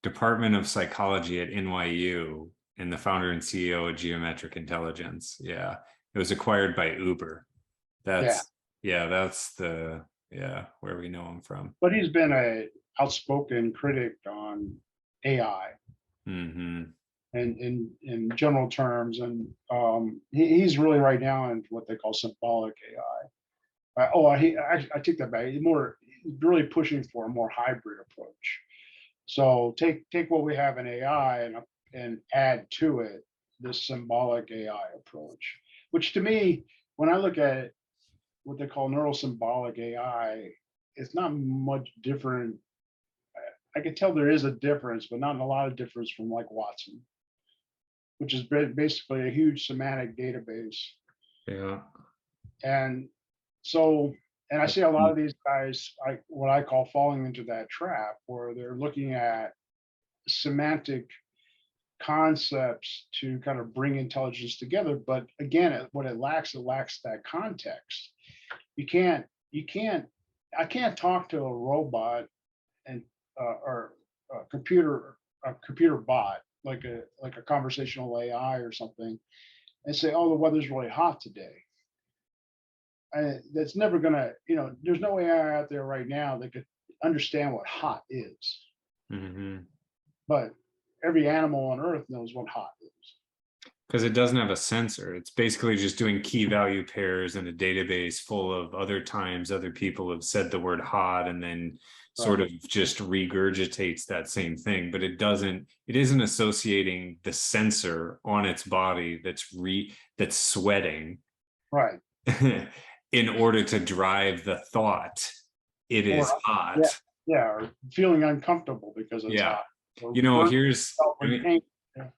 Department of Psychology at NYU and the founder and CEO of Geometric Intelligence. Yeah. It was acquired by Uber. yeah, That's where we know him from. but he's been a outspoken critic on AI Mm-hmm. and in general terms, and he's really right now in what they call symbolic AI. I take that back. He's really pushing for a more hybrid approach. So take what we have in AI and add to it this symbolic AI approach, which to me, when I look at it, what they call neural symbolic AI, it's not much different. I can tell there is a difference, but not a lot of difference from like Watson, which is basically a huge semantic database. Yeah. And so, and I see a lot of these guys, what I call falling into that trap, where they're looking at semantic concepts to kind of bring intelligence together. But again, what it lacks that context. You can't, I can't talk to a robot and or a computer bot like a conversational AI or something, and say, "Oh, the weather's really hot today." And that's never gonna, you know, there's no AI out there right now that could understand what hot is. Mm-hmm. But every animal on Earth knows what hot is. Because it doesn't have a sensor. It's basically just doing key value pairs in a database full of other times other people have said the word hot and then sort Right. of just regurgitates that same thing. But it isn't associating the sensor on its body that's sweating Right. in order to drive the thought. It Or is yeah, hot. yeah, or feeling uncomfortable because it's Yeah. hot. Or You know, burning yourself in pain. Yeah.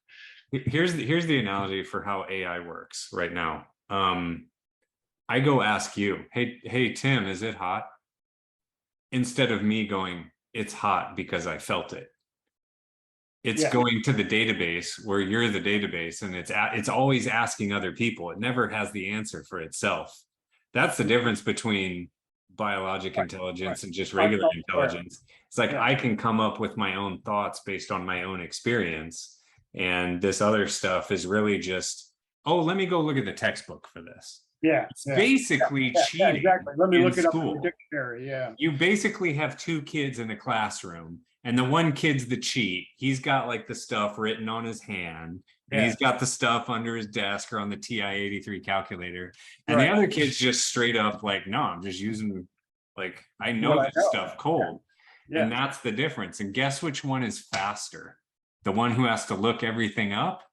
here's the analogy for how AI works right now. I go ask you, hey Tim, is it hot? Instead of me going, it's hot because I felt it. It's Yeah. going to the database where you're the database, and it's always asking other people. It never has the answer for itself. That's the difference between biologic Right. Right. intelligence and just I'm regular self-aware. intelligence. It's like Yeah. I can come up with my own thoughts based on my own experience. And this other stuff is really just, oh, let me go look at the textbook for this. Yeah. It's Yeah. basically Yeah. cheating Exactly. Let me in look it up in the school. dictionary. Yeah. You basically have two kids in a classroom, and the one kid's the cheat. He's got like the stuff written on his hand, and Yeah. he's got the stuff under his desk or on the TI-83 calculator. And the Right. other kid's just straight up like, no, I'm just using, like, I What know I this know. stuff cold. Yeah. And that's the difference. And guess which one is faster? The one who has to look everything up,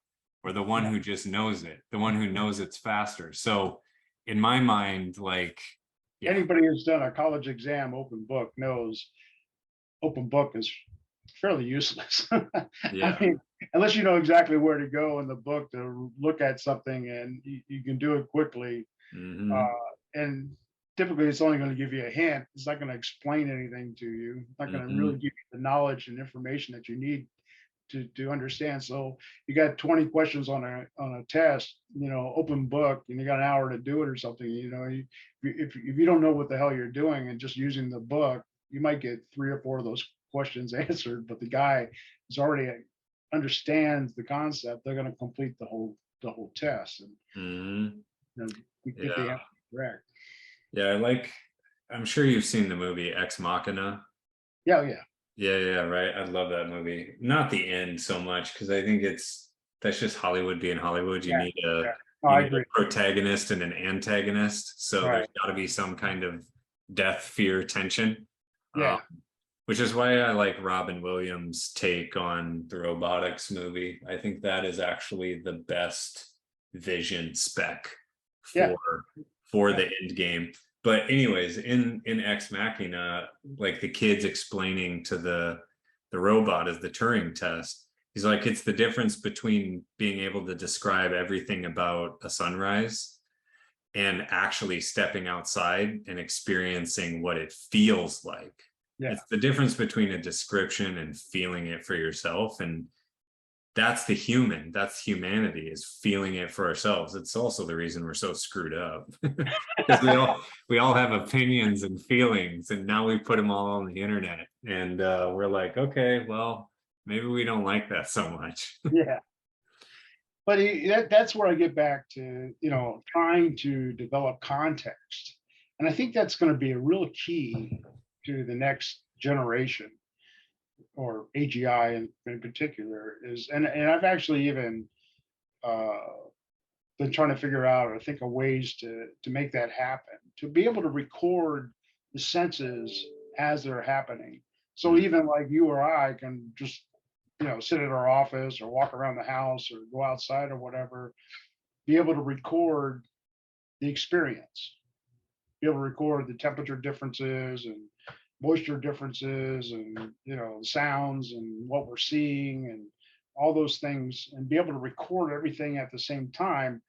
or the one Yeah. who just knows it? The one who knows it's faster. So in my mind, like, yeah. Anybody who's done a college exam open book knows open book is fairly useless. I Yeah. mean, unless you know exactly where to go in the book to look at something and you can do it quickly. Mm-hmm. And typically it's only going to give you a hint. It's not going to explain anything to you. It's not going to really Mhm. give you the knowledge and information that you need to understand. So you got 20 questions on a test, open book, and you got an hour to do it or something. If you don't know what the hell you're doing and just using the book, you might get 3 or 4 of those questions answered. But the guy is already understands the concept. They're going to complete the whole test, and Mhm. we get the Yeah. answer correct. Yeah, I'm sure you've seen the movie Ex Machina. Yeah, yeah, Yeah, yeah, right. I love that movie. Not the end so much because I think that's just Hollywood being Hollywood. yeah, yeah. Oh, You I need a agree. protagonist and an antagonist. So there's Right. got to be some kind of death, fear, tension. Um, Yeah, which is why I like Robin Williams' take on the robotics movie. I think that is actually the best vision spec yeah, for for yeah, the end game. But anyways, in Ex Machina, like the kid's explaining to the robot as the Turing test, he's like, it's the difference between being able to describe everything about a sunrise and actually stepping outside and experiencing what it feels like. yeah. It's the difference between a description and feeling it for yourself. And that's that's humanity, is feeling it for ourselves. It's also the reason we're so screwed up because we all have opinions and feelings, and now we put them all on the internet, and we're like, okay, well, maybe we don't like that so much. Yeah. But that's where I get back to, trying to develop context. And I think that's going to be a real key to the next generation, or AGI in particular, and I've actually even uh, been trying to figure out or think of ways to make that happen, to be able to record the senses as they're happening. So even like you or I can just, sit at our office or walk around the house or go outside or whatever, be able to record the experience, be able to record the temperature differences and moisture differences, and sounds and what we're seeing and all those things, and be able to record everything at the same time.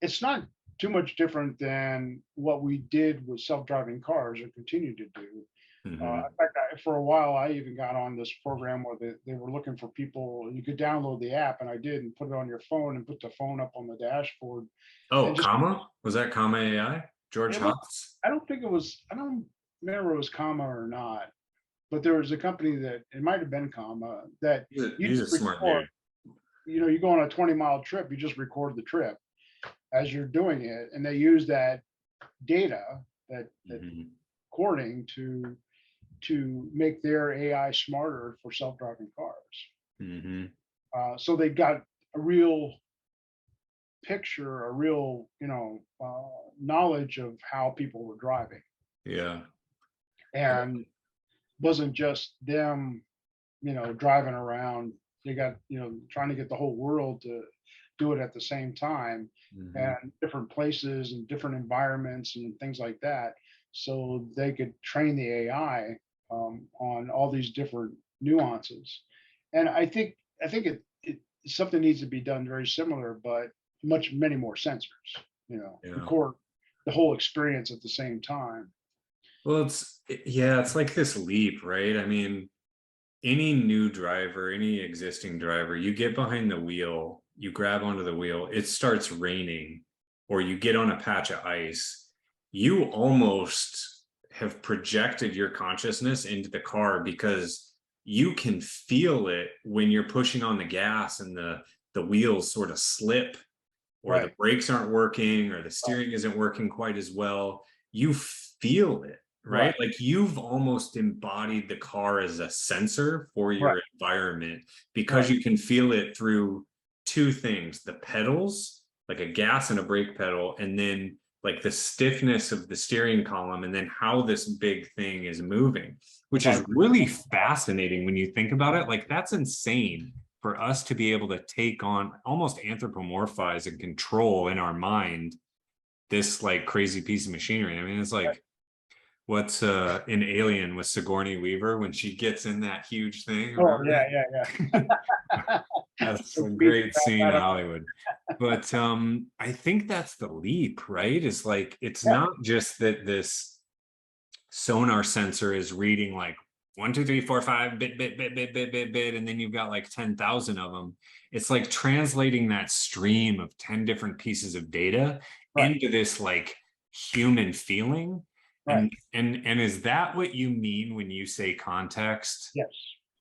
It's not too much different than what we did with self-driving cars or continue to do. Mhm. In fact, for a while, I even got on this program where they were looking for people. You could download the app, and I did, and put it on your phone and put the phone up on the dashboard, Oh, and just comma, was that comma AI, George it was. Hotz? I don't think it was. I don't remember it was comma or not, but there was a company that it might have been comma that you He's just a smart record. dude. You go on a 20-mile trip, you just record the trip as you're doing it, and they use that data, that Mhm. recording, to make their AI smarter for self-driving cars. Mhm. So they got a real picture, a real knowledge of how people were driving, Yeah. and wasn't just them driving around. They got trying to get the whole world to do it at the same time, Mhm. and different places and different environments and things like that, so they could train the AI on all these different nuances. And I think something needs to be done very similar, but many more sensors. Yeah. Record the whole experience at the same time. Well, yeah, it's like this leap, right? I mean, any new driver, any existing driver, you get behind the wheel, you grab onto the wheel, it starts raining, or you get on a patch of ice, you almost have projected your consciousness into the car because you can feel it when you're pushing on the gas and the wheels sort of slip, or the Right. brakes aren't working, or the Right. steering isn't working quite as well. You feel it, right? Right. Like you've almost embodied the car as a sensor for Right. your environment, because Right. you can feel it through two things: the pedals, like a gas and a brake pedal, and then like the stiffness of the steering column, and then how this big thing is moving, The which is vibration. really fascinating when you think about it. Like that's insane for us to be able to take on, almost anthropomorphize and control in our mind, this like crazy piece of machinery. I mean, it's like what's in Alien with Sigourney Weaver when she gets in that huge thing, Oh, remember yeah, that? yeah, yeah. That's So a beat great the scene crap in out of Hollywood. But I think that's the leap, right? Is like it's yeah, not just that this sonar sensor is reading like 1, 2, 3, 4, 5 bit, and then you've got like 10,000 of them. It's like translating that stream of 10 different pieces of data right, into this like human feeling. right. And is that what you mean when you say context? Yes.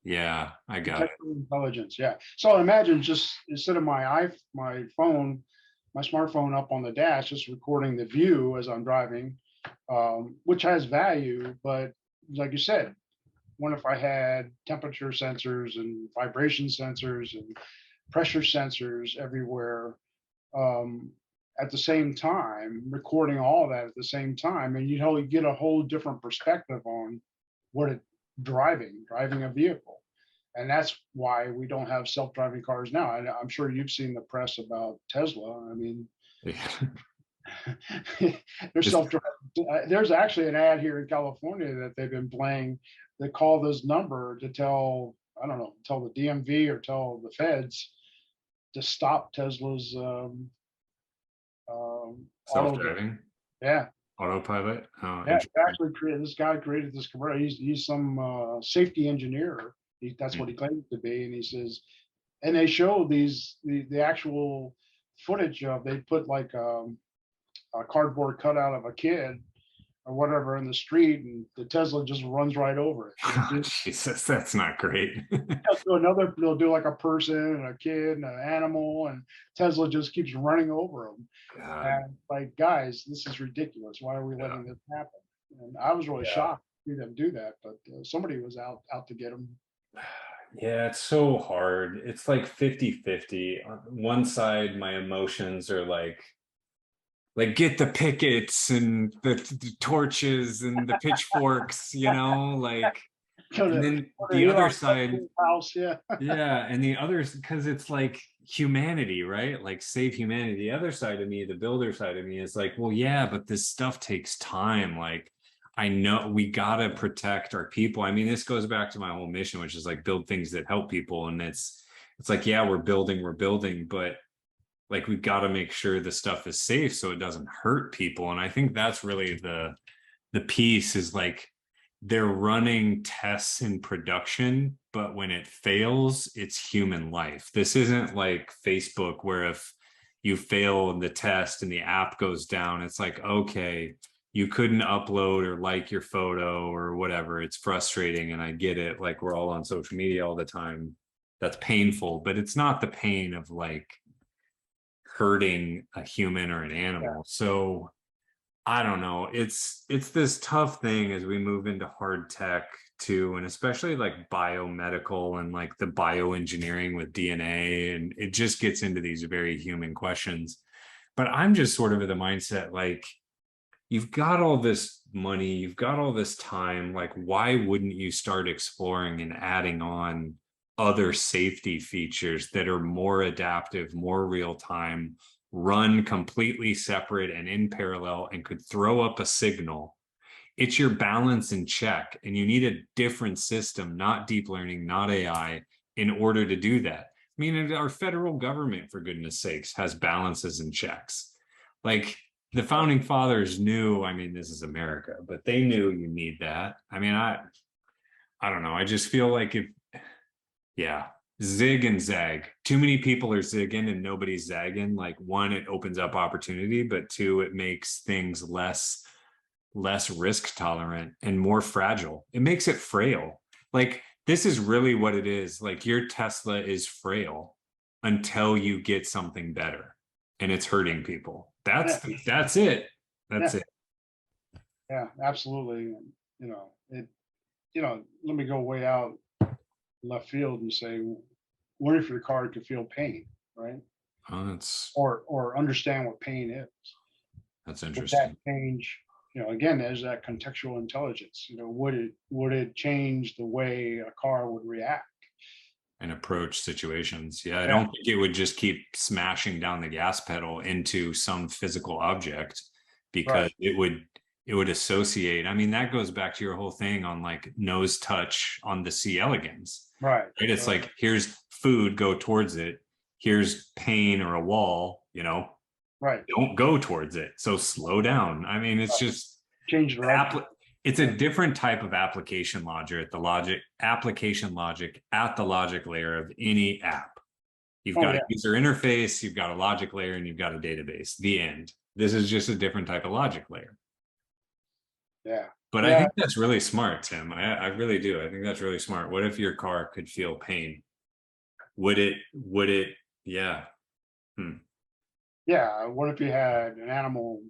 Yeah, I got it. Contextual intelligence, yeah. So imagine just instead of my phone, my smartphone up on the dash, just recording the view as I'm driving, which has value, but like you said, what if I had temperature sensors and vibration sensors and pressure sensors everywhere, um, at the same time, recording all that at the same time, and you get a whole different perspective on what it driving a vehicle. And that's why we don't have self-driving cars now. I'm sure you've seen the press about Tesla. I mean, Yeah. there's It's, self-driving. There's actually an ad here in California that they've been playing. They call this number to tell, I don't know, tell the DMV or tell the feds to stop Tesla's auto. self-driving Yeah, autopilot. Oh, yeah. interesting. Actually, this guy created this commercial. He's some safety engineer. That's what Hmm. he claims to be, and he says, and they show the actual footage of they put like a cardboard cutout of a kid or whatever in the street, and the Tesla just runs right over it. They'll Oh, do Jesus, that's not great. they'll do like a person and a kid and an animal, and Tesla just keeps running over them. God, And like, guys, this is ridiculous. Why are we yeah, letting this happen? And I was really yeah. shocked to see them do that, but somebody was out to get them. Yeah, it's so hard. It's like 50-50. On one side, my emotions are like get the pickets and the torches and the pitchforks, like, Go and to, then go to the other Elon side, Musk's house, yeah. yeah, and the others, because it's like humanity, right? Like save humanity. The other side of me, the builder side of me is like, well, yeah, but this stuff takes time. Like, I know we gotta protect our people. I mean, this goes back to my whole mission, which is like build things that help people. And it's like, yeah, we're building, but like we've got to make sure the stuff is safe so it doesn't hurt people. And I think that's really the piece is like they're running tests in production, but when it fails, it's human life. This isn't like Facebook where if you fail the test and the app goes down, it's like, okay, you couldn't upload or like your photo or whatever. It's frustrating. And I get it. Like we're all on social media all the time. That's painful, but it's not the pain of like hurting a human or an Yeah. animal. So I don't know. It's this tough thing as we move into hard tech too, and especially like biomedical and like the bioengineering with DNA, and it just gets into these very human questions. But I'm just sort of of the mindset like you've got all this money, you've got all this time, like why wouldn't you start exploring and adding on other safety features that are more adaptive, more real time, run completely separate and in parallel and could throw up a signal? It's your balance in check, and you need a different system, not deep learning, not AI, in order to do that. I mean, our federal government, for goodness sakes, has balances and checks. Like the founding fathers knew, I mean, this is America, but they knew you need that. I mean, I don't know. I just feel like if, yeah, zig and zag. Too many people are zigging and nobody's zagging. Like one, it opens up opportunity, but two, it makes things less risk tolerant and more fragile. It makes it frail. Like this is really what it is. Like your Tesla is frail until you get something better and it's hurting people. Yeah, That's it. That's yeah, it. yeah, absolutely. And, let me go way out left field and say, what if your car could feel pain, right? Oh, Or understand what pain is? that's Would that interesting. change? Again, there's that contextual intelligence. Would it change the way a car would react? And approach situations. Yeah, I Yeah, don't think it would just keep smashing down the gas pedal into some physical object right. because it would associate. I mean, that goes back to your whole thing on like nose touch on the C. elegans, Right. right? It's like, here's food, go towards it. Here's pain or a wall, Right. don't go towards it. So slow down. I mean, it's Right. just Change direction. it's a different type of application logic, application logic at the logic layer of any app. You've Oh got a yeah. user interface, you've got a logic layer, and you've got a database. The end. This is just a different type of logic layer. Yeah. But I Yeah. think that's really smart, Tim. I really do. I think that's really smart. What if your car could feel pain? Would it, yeah. Hmm. Yeah. What if you had an animal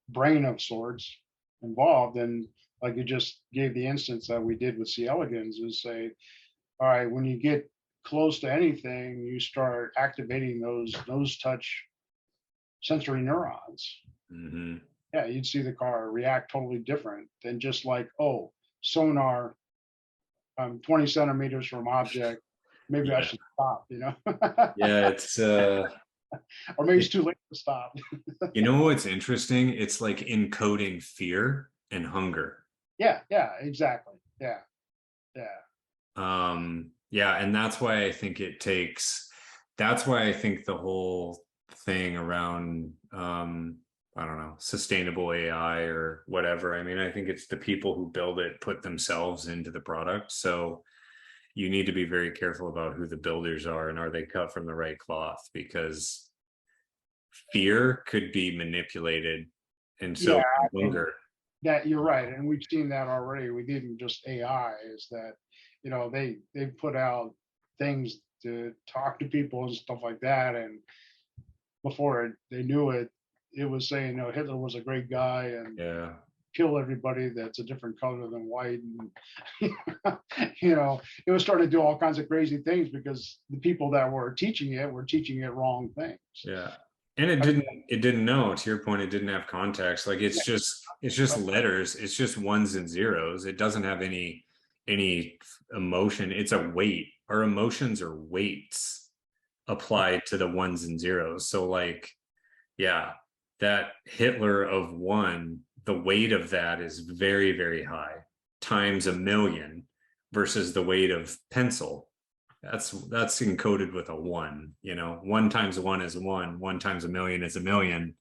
brain of sorts involved? And like you just gave the instance that we did with C. elegans, is say, all right, when you get close to anything, you start activating those nose touch sensory neurons. Mm-hmm. Yeah, you'd see the car react totally different than just like, oh, sonar, 20 centimeters from object, maybe I Yeah. should stop, Yeah, it's or maybe it's too late to stop. what's interesting? It's like encoding fear and hunger. Yeah, yeah, exactly. Yeah, yeah, Yeah, and that's why I think the whole thing around I don't know, sustainable AI or whatever. I mean, I think it's the people who build it put themselves into the product. So you need to be very careful about who the builders are and are they cut from the right cloth, because fear could be manipulated, and so yeah. And hunger. that you're right, and we've seen that already with even just AI. Is that they put out things to talk to people and stuff like that, and before they knew it, it was saying, Hitler was a great guy and Yeah. kill everybody that's a different color than white. And, it was starting to do all kinds of crazy things because the people that were teaching it wrong things. Yeah. And it didn't know, to your point, it didn't have context. Like Yeah, it's just letters, it's just ones and zeros. It doesn't have any emotion. It's a weight. Our emotions are weights applied to the ones and zeros. So like, yeah, that Hitler of one, the weight of that is very, very high, times a million versus the weight of pencil. That's encoded with a one. One times one is one. One times a million is a million.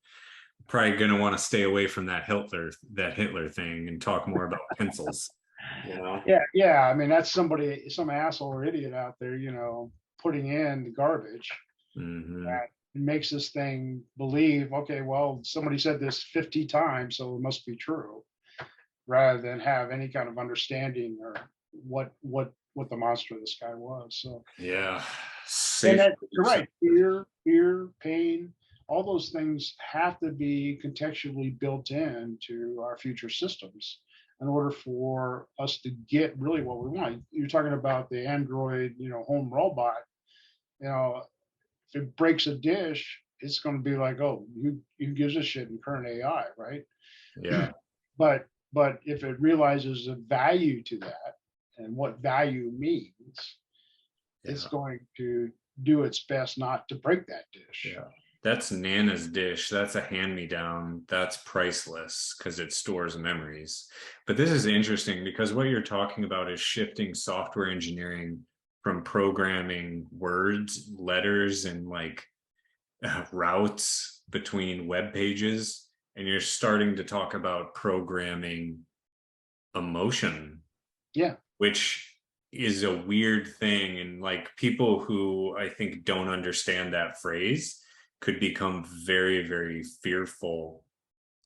Probably gonna want to stay away from that Hitler thing and talk more about pencils. yeah, yeah. I mean, that's some asshole or idiot out there, putting in the garbage Mm-hmm. that makes this thing believe, okay, well, somebody said this 50 times, so it must be true, rather than have any kind of understanding or what the monster of the sky was. So, Yeah, and safe. that you're right, fear, pain, all those things have to be contextually built into our future systems in order for us to get really what we want. You're talking about the Android, home robot. You know, if it breaks a dish, it's going to be like, oh, who gives a shit in current AI, right? Yeah, But if it realizes the value to that and what value means, it's yeah, going to do its best not to break that dish. yeah. That's Nana's dish. That's a hand-me-down. That's priceless because it stores memories. But this is interesting because what you're talking about is shifting software engineering from programming words, letters, and like routes between web pages, and you're starting to talk about programming emotion, Yeah. which is a weird thing. And like people who I think don't understand that phrase could become very, very fearful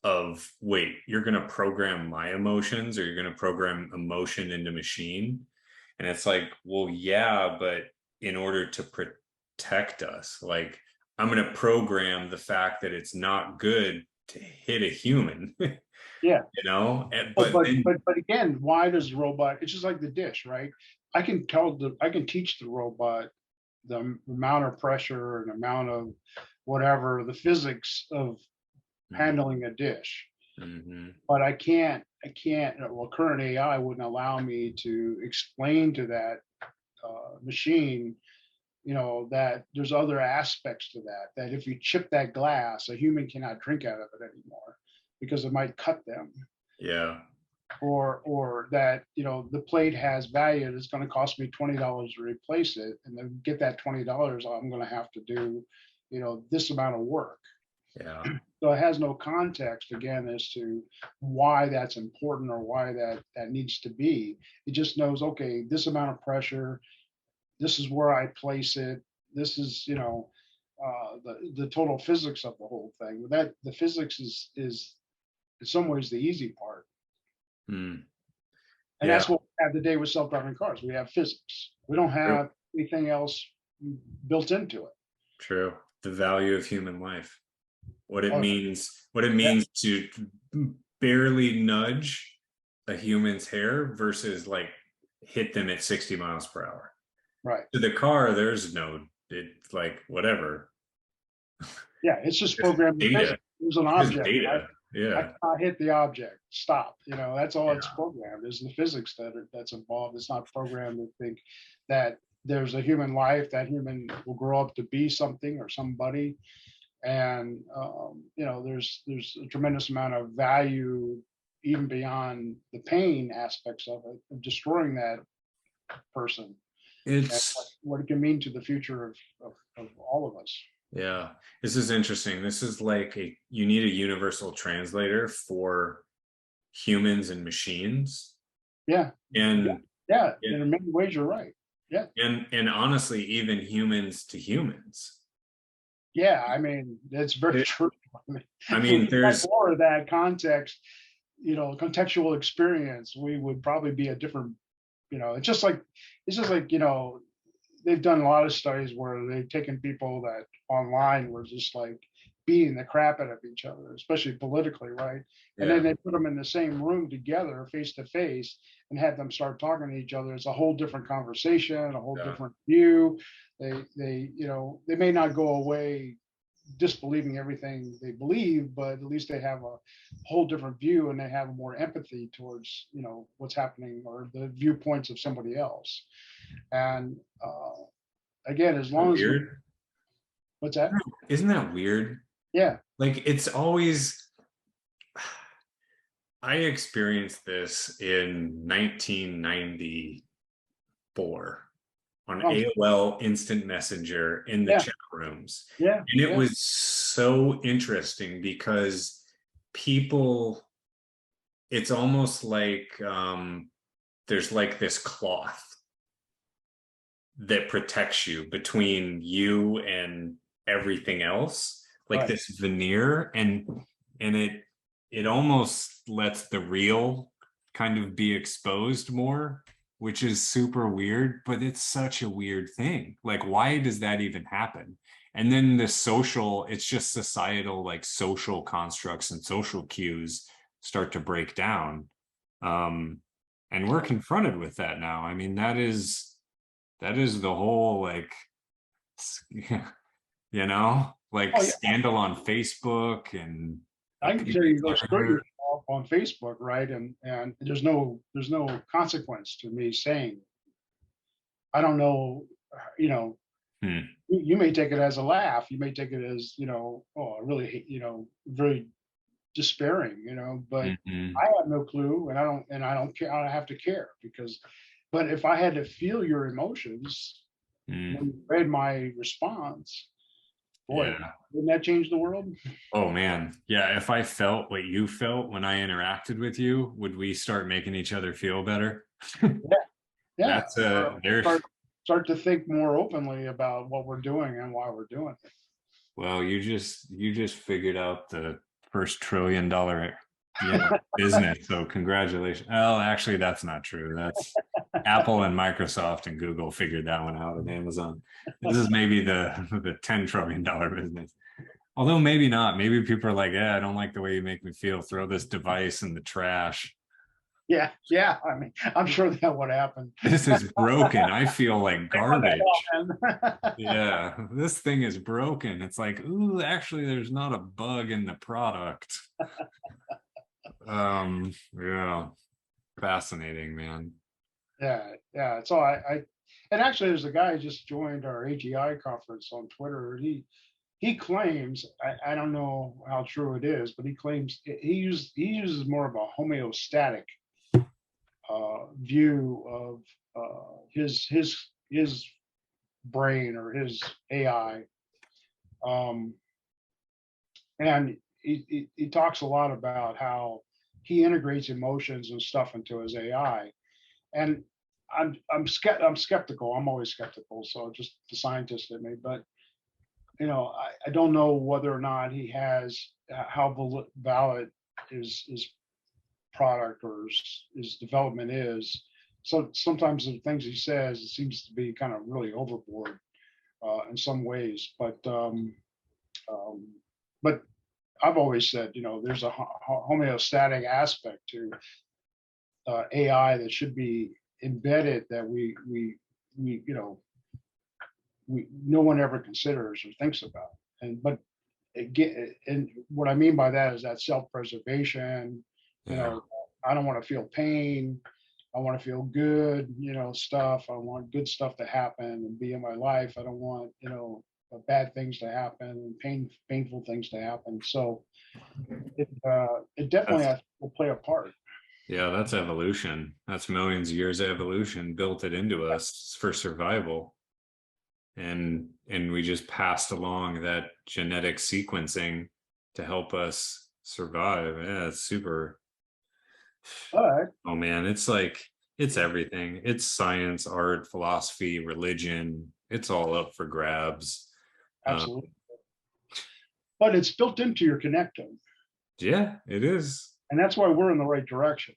of, wait, you're going to program my emotions, or you're going to program emotion into machine. And it's like, well, yeah, but in order to protect us, like I'm going to program the fact that it's not good to hit a human, Yeah. but then, But again, why does the robot? It's just like the dish, right? I can teach the robot the amount of pressure and amount of whatever the physics of handling a dish, mm-hmm, but I can't. Well, current AI wouldn't allow me to explain to that machine, that there's other aspects to that. That if you chip that glass, a human cannot drink out of it anymore. because it might cut them, Yeah. or that, the plate has value and it's going to cost me $20 to replace it, and to get that $20 I'm going to have to do, this amount of work. Yeah. So it has no context again as to why that's important or why that needs to be. It just knows, okay, this amount of pressure, this is where I place it, this is, the total physics of the whole thing. That the physics is in some ways the easy part. Hmm. And Yeah. that's what we have today with self-driving cars. We have physics. We don't True. have anything else built into it. True. The value of human life. What it Oh, means, yeah, to barely nudge a human's hair versus like hit them at 60 miles per hour. right. To the car, there's no, it's like whatever. Yeah, it's just Just programmed in data. physics. There's an Just object. data. I Yeah. cannot hit the object. Stop. That's all it's Yeah. programmed. Is the physics that's involved. It's not programmed to think that there's a human life. That human will grow up to be something or somebody, and there's a tremendous amount of value even beyond the pain aspects of it, of destroying that person, and It's what it can mean to the future of all of us. Yeah, this is interesting. This is like you need a universal translator for humans and machines. Yeah, And yeah. and In many ways, you're right. Yeah. and honestly, even humans to humans. Yeah, I mean, it's very true. I If we mean, had there's more of that context, contextual experience, we would probably be a different, it's just like, they've done a lot of studies where they've taken people that online were just like beating the crap out of each other, especially politically, right? And then yeah, they put them in the same room together, face to face, and had them start talking to each other. It's a whole different conversation, a whole yeah. different view. They may not go away disbelieving everything they believe, but at least they have a whole different view, and they have more empathy towards what's happening or the viewpoints of somebody else. And again, as long as Weird. what's that? Isn't that weird? Yeah. Like it's always I experienced this in 1994 on Oh, AOL Instant Messenger in the yeah. chat rooms. Yeah. And it Yeah. was so interesting because people, it's almost like there's like this cloth that protects you between you and everything else, like Right. this veneer, and it almost lets the real kind of be exposed more, which is super weird, but it's such a weird thing. Like, why does that even happen? And then the social, it's just societal, like social constructs and social cues start to break down. And we're confronted with that now. I mean, that is the whole like like Oh, yeah. scandal on Facebook and I can tell people you go talking screw about it. yourself on Facebook, right? And there's no consequence to me saying, I don't know, you know, Hmm. you may take it as a laugh. You may take it as, oh, I really hate, very despairing, but Mhm. I have no clue, and I don't care. I don't have to care because, but if I had to feel your emotions Hmm. when you read my response, boy, Yeah. wouldn't that change the world? Oh man. Yeah. If I felt what you felt when I interacted with you, would we start making each other feel better? Yeah, yeah. That's a there. Start to think more openly about what we're doing and why we're doing it. Well, you just figured out the first $1 trillion business. So congratulations. Well, actually, that's not true. That's Apple and Microsoft and Google figured that one out, and Amazon. This is maybe the $10 trillion business. Although maybe not. Maybe people are like, yeah, I don't like the way you make me feel. Throw this device in the trash. Yeah, yeah. I mean, I'm sure that would happen. This is broken. I feel like What the hell, garbage. man? Yeah, this thing is broken. It's like, ooh, actually, there's not a bug in the product. Yeah, fascinating, man. Yeah, yeah. So and actually, there's a guy who just joined our AGI conference on Twitter. he claims, I don't know how true it is, but he claims he uses more of a homeostatic view of his brain or his AI. Um, and he talks a lot about how he integrates emotions and stuff into his AI. And I'm skeptical. I'm always skeptical. So just the scientist in me, but I don't know whether or not he has how valid his product or his development is. So sometimes the things he says, it seems to be kind of really overboard in some ways. Um, but I've always said, there's a homeostatic aspect to AI that should be embedded that we no one ever considers or thinks about. But again, and what I mean by that is that self-preservation. Yeah. I don't want to feel pain. I want to feel good, stuff. I want good stuff to happen and be in my life. I don't want, bad things to happen and painful things to happen. So it definitely That's, will play a part. yeah, that's evolution. That's millions of years of evolution built it into us for survival. And we just passed along that genetic sequencing to help us survive. Yeah, it's super. But Oh man, it's like it's everything. It's science, art, philosophy, religion. It's all up for grabs. Uh, absolutely, but it's built into your connectome, yeah, it is. and that's why we're in the right direction.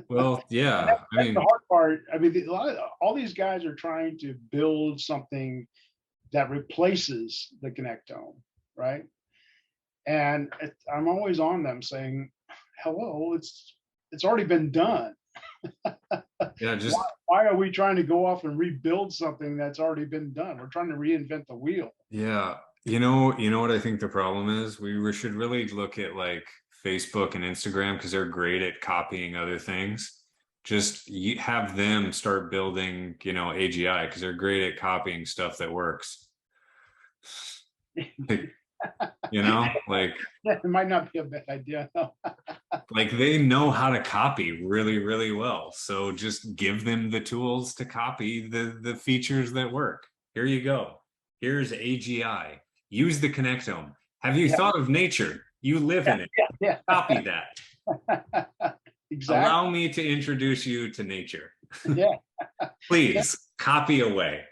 Well, And yeah. I that's the mean, hard part. I mean, all these guys are trying to build something that replaces the connectome, right? And I'm always on them saying, "Hello, it's already been done. yeah, Why, just why are we trying to go off and rebuild something that's already been done? We're trying to reinvent the wheel." yeah. You know what I think the problem is? We should really look at like Facebook and Instagram because they're great at copying other things. Just have them start building, AGI because they're great at copying stuff that works. Like, like Yeah, it might not be a bad idea. like they know how to copy really, really well. So just give them the tools to copy the features that work. Here you go. Here's AGI. Use the connectome. Have you Yeah, thought of nature? You live in it. yeah, Copy that. exactly. Allow me to introduce you to nature. Yeah, yeah, Please copy away.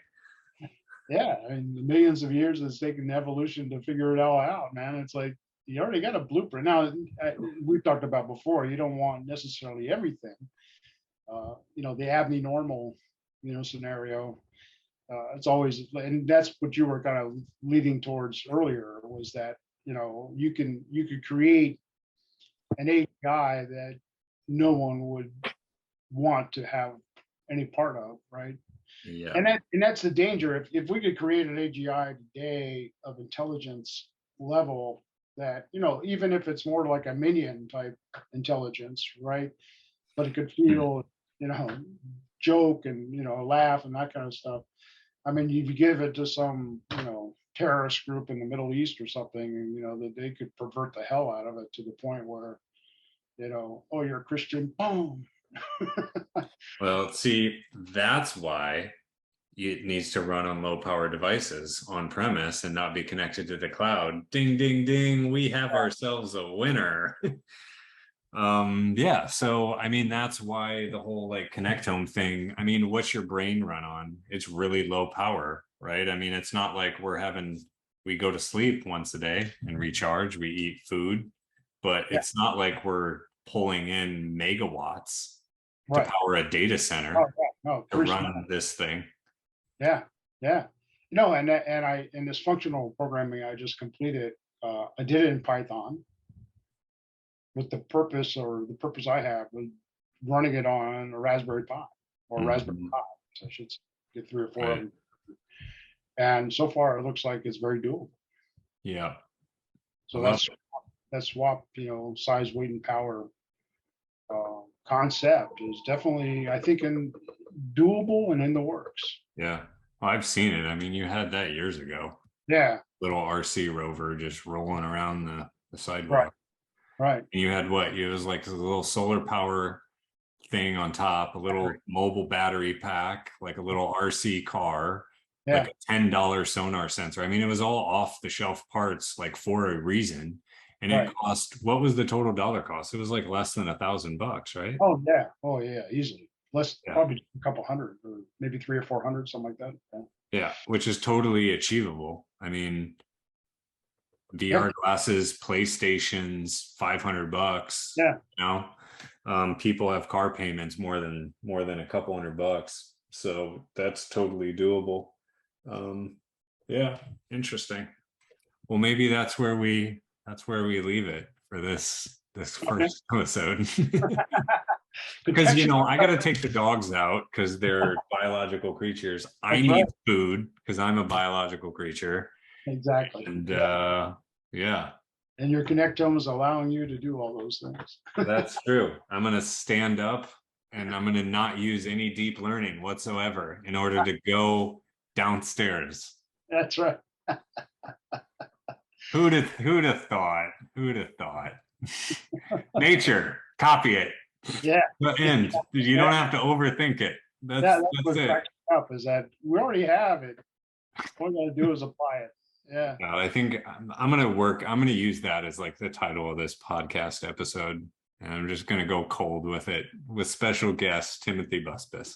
yeah. I mean, the millions of years it's taken evolution to figure it all out, man. It's like you already got a blueprint. Now, we've talked about before, you don't want necessarily everything. The abnormal, scenario. It's always, and that's what you were kind of leading towards earlier was that, you could create an API that no one would want to have any part of, right? Yeah. And that's the danger. If we could create an AGI today of intelligence level that, even if it's more like a minion type intelligence, right? But it could feel, you know, joke and, laugh and that kind of stuff. I mean, you give it to some, terrorist group in the Middle East or something, and that they could pervert the hell out of it to the point where, oh, you're a Christian, boom. Well, see, that's why it needs to run on low power devices on premise and not be connected to the cloud. Ding, ding, ding. We have ourselves a winner. Yeah. So, I mean, that's why the whole like connectome thing, I mean, what's your brain run on? It's really low power, right? I mean, it's not like we go to sleep once a day and recharge, we eat food, but Yeah, it's not like we're pulling in megawatts to right. power a data Oh, center yeah, no, of to course not. run this thing. Yeah, yeah. No, and I in this functional programming I just completed, I did it in Python with the purpose I have was running it on a Raspberry Pi or Raspberry Mhm. Pi. So I should get three or four of Right. them. And so far it looks like it's very doable. Yeah. I So love that's it. that swap, size, weight, and power concept is definitely, I think, in doable and in the works. Yeah. Well, I've seen it. I mean, you had that years ago. Yeah, little RC rover just rolling around the right, sidewalk. right. And you had what? It was like a little solar power thing on top, a little mobile battery pack, like a little RC car, Yeah, like a $10 sonar sensor. I mean, it was all off the shelf parts, like for a reason. And it right. cost, what was the total dollar cost? It was like less than $1,000, right? Oh yeah, easily. Less, Yeah. probably a couple hundred, or maybe 300 or 400, something like that. Yeah. Yeah. Which is totally achievable. I mean, Yeah, VR glasses, PlayStations, $500, yeah. you know, people have car payments more than a couple $100. So that's totally doable. Yeah, interesting. Well, maybe that's where we leave it for this Okay. first episode. Because Protection. I got to take the dogs out because they're biological creatures. I That's right. need food because I'm a biological creature. Exactly. And Yeah. yeah, And your connectome is allowing you to do all those things. that's true. I'm going to stand up and I'm going to not use any deep learning whatsoever in order to go downstairs. That's right. Who'd have thought? Who'd have thought? Nature, copy it. Yeah. The end. You don't have to overthink it. That's That's what it. cracks me up, is that we already have it. All we gotta do is apply it. Yeah. I think I'm gonna use that as like the title of this podcast episode. And I'm just gonna go cold with it with special guest Timothy Busbice.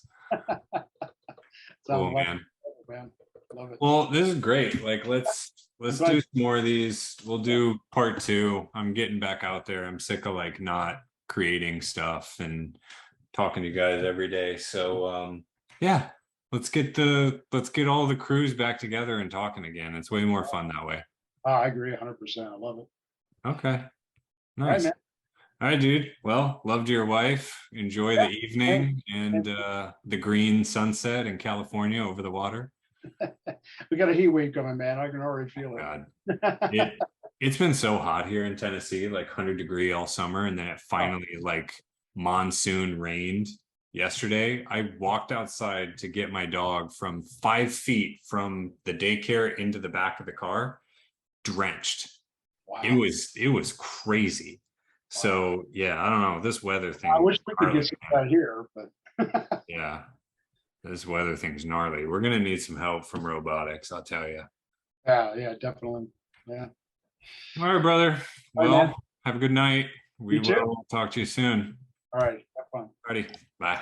Cool, Like man. it, man. Love it. Well, this is great. Like let's do some more of these. We'll do part 2. I'm getting back out there. I'm sick of like not creating stuff and talking to you guys every day. So yeah, let's get all the crews back together and talking again. It's way more fun that way. I agree 100%. I love it. Okay. All right, Nice. man. All right, dude. Well, loved your wife. Enjoy the evening and the green sunset in California over the water. We got a heat wave coming, man. I can already feel God. it. It's been so hot here in Tennessee, like 100-degree all summer, and then it finally like monsoon rained yesterday. I walked outside to get my dog from 5 feet from the daycare into the back of the car, drenched. Wow. It was crazy. So yeah, I don't know, this weather thing. I wish we could get some out here, but yeah, this weather thing's gnarly. We're gonna need some help from robotics, I'll tell you. yeah, definitely. Yeah. All right, brother. All right, Well, man. have a good night. We You too. will talk to you soon. All right. Have fun. Alrighty, bye.